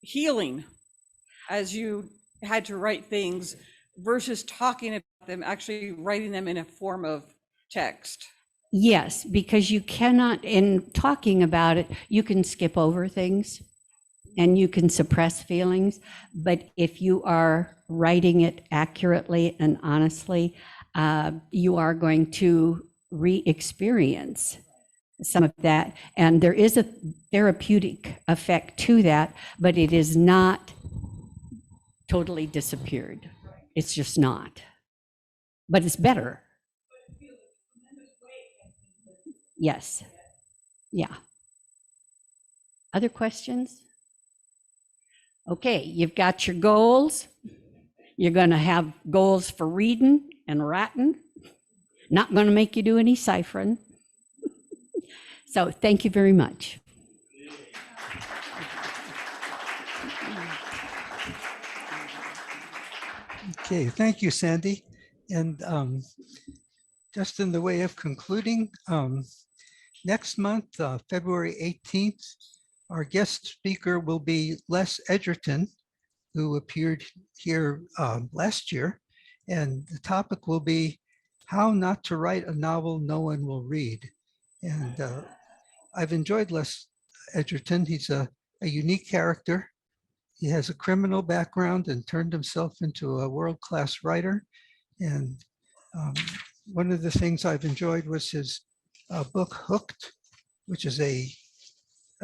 healing as you had to write things versus talking about them, actually writing them in a form of text? Yes, because you cannot, in talking about it, you can skip over things and you can suppress feelings. But if you are writing it accurately and honestly, you are going to re-experience some of that. And there is a therapeutic effect to that, but it is not totally disappeared. It's just not. But it's better. Yes. Yeah. Other questions? Okay, you've got your goals. You're going to have goals for reading and writing. Not going to make you do any ciphering. So thank you very much. Okay, thank you, Sandy. And just in the way of concluding, next month, February 18th, our guest speaker will be Les Edgerton, who appeared here last year. And the topic will be how not to write a novel no one will read. And I've enjoyed Les Edgerton. He's a unique character. He has a criminal background and turned himself into a world-class writer. And one of the things I've enjoyed was his book Hooked, which is a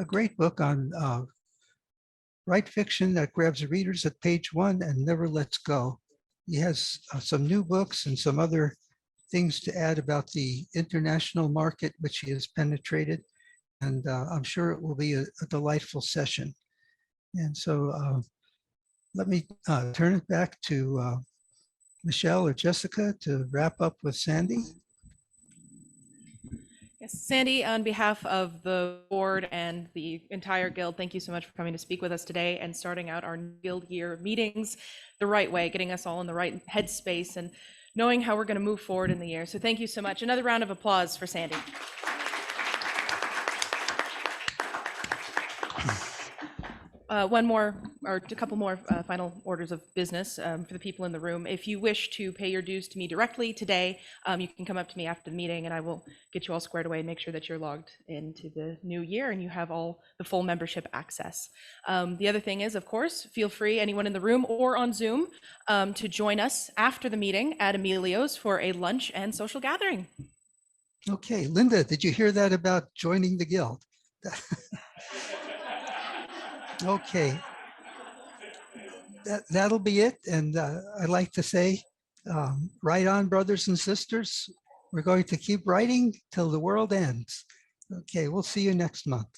great book on write fiction that grabs readers at page one and never lets go. He has some new books and some other things to add about the international market, which he has penetrated. And I'm sure it will be a delightful session. And so let me turn it back to Michelle or Jessica to wrap up with Sandy. Yes, Sandy, on behalf of the board and the entire guild, thank you so much for coming to speak with us today and starting out our guild year meetings the right way, getting us all in the right headspace and knowing how we're going to move forward in the year. So thank you so much. Another round of applause for Sandy. One more or a couple more final orders of business for the people in the room. If you wish to pay your dues to me directly today, you can come up to me after the meeting and I will get you all squared away and make sure that you're logged into the new year and you have all the full membership access. The other thing is, of course, feel free, anyone in the room or on Zoom, to join us after the meeting at Emilio's for a lunch and social gathering. Okay, Linda, did you hear that about joining the guild? Okay, that'll be it. And I'd like to say, write on, brothers and sisters. We're going to keep writing till the world ends. Okay, we'll see you next month.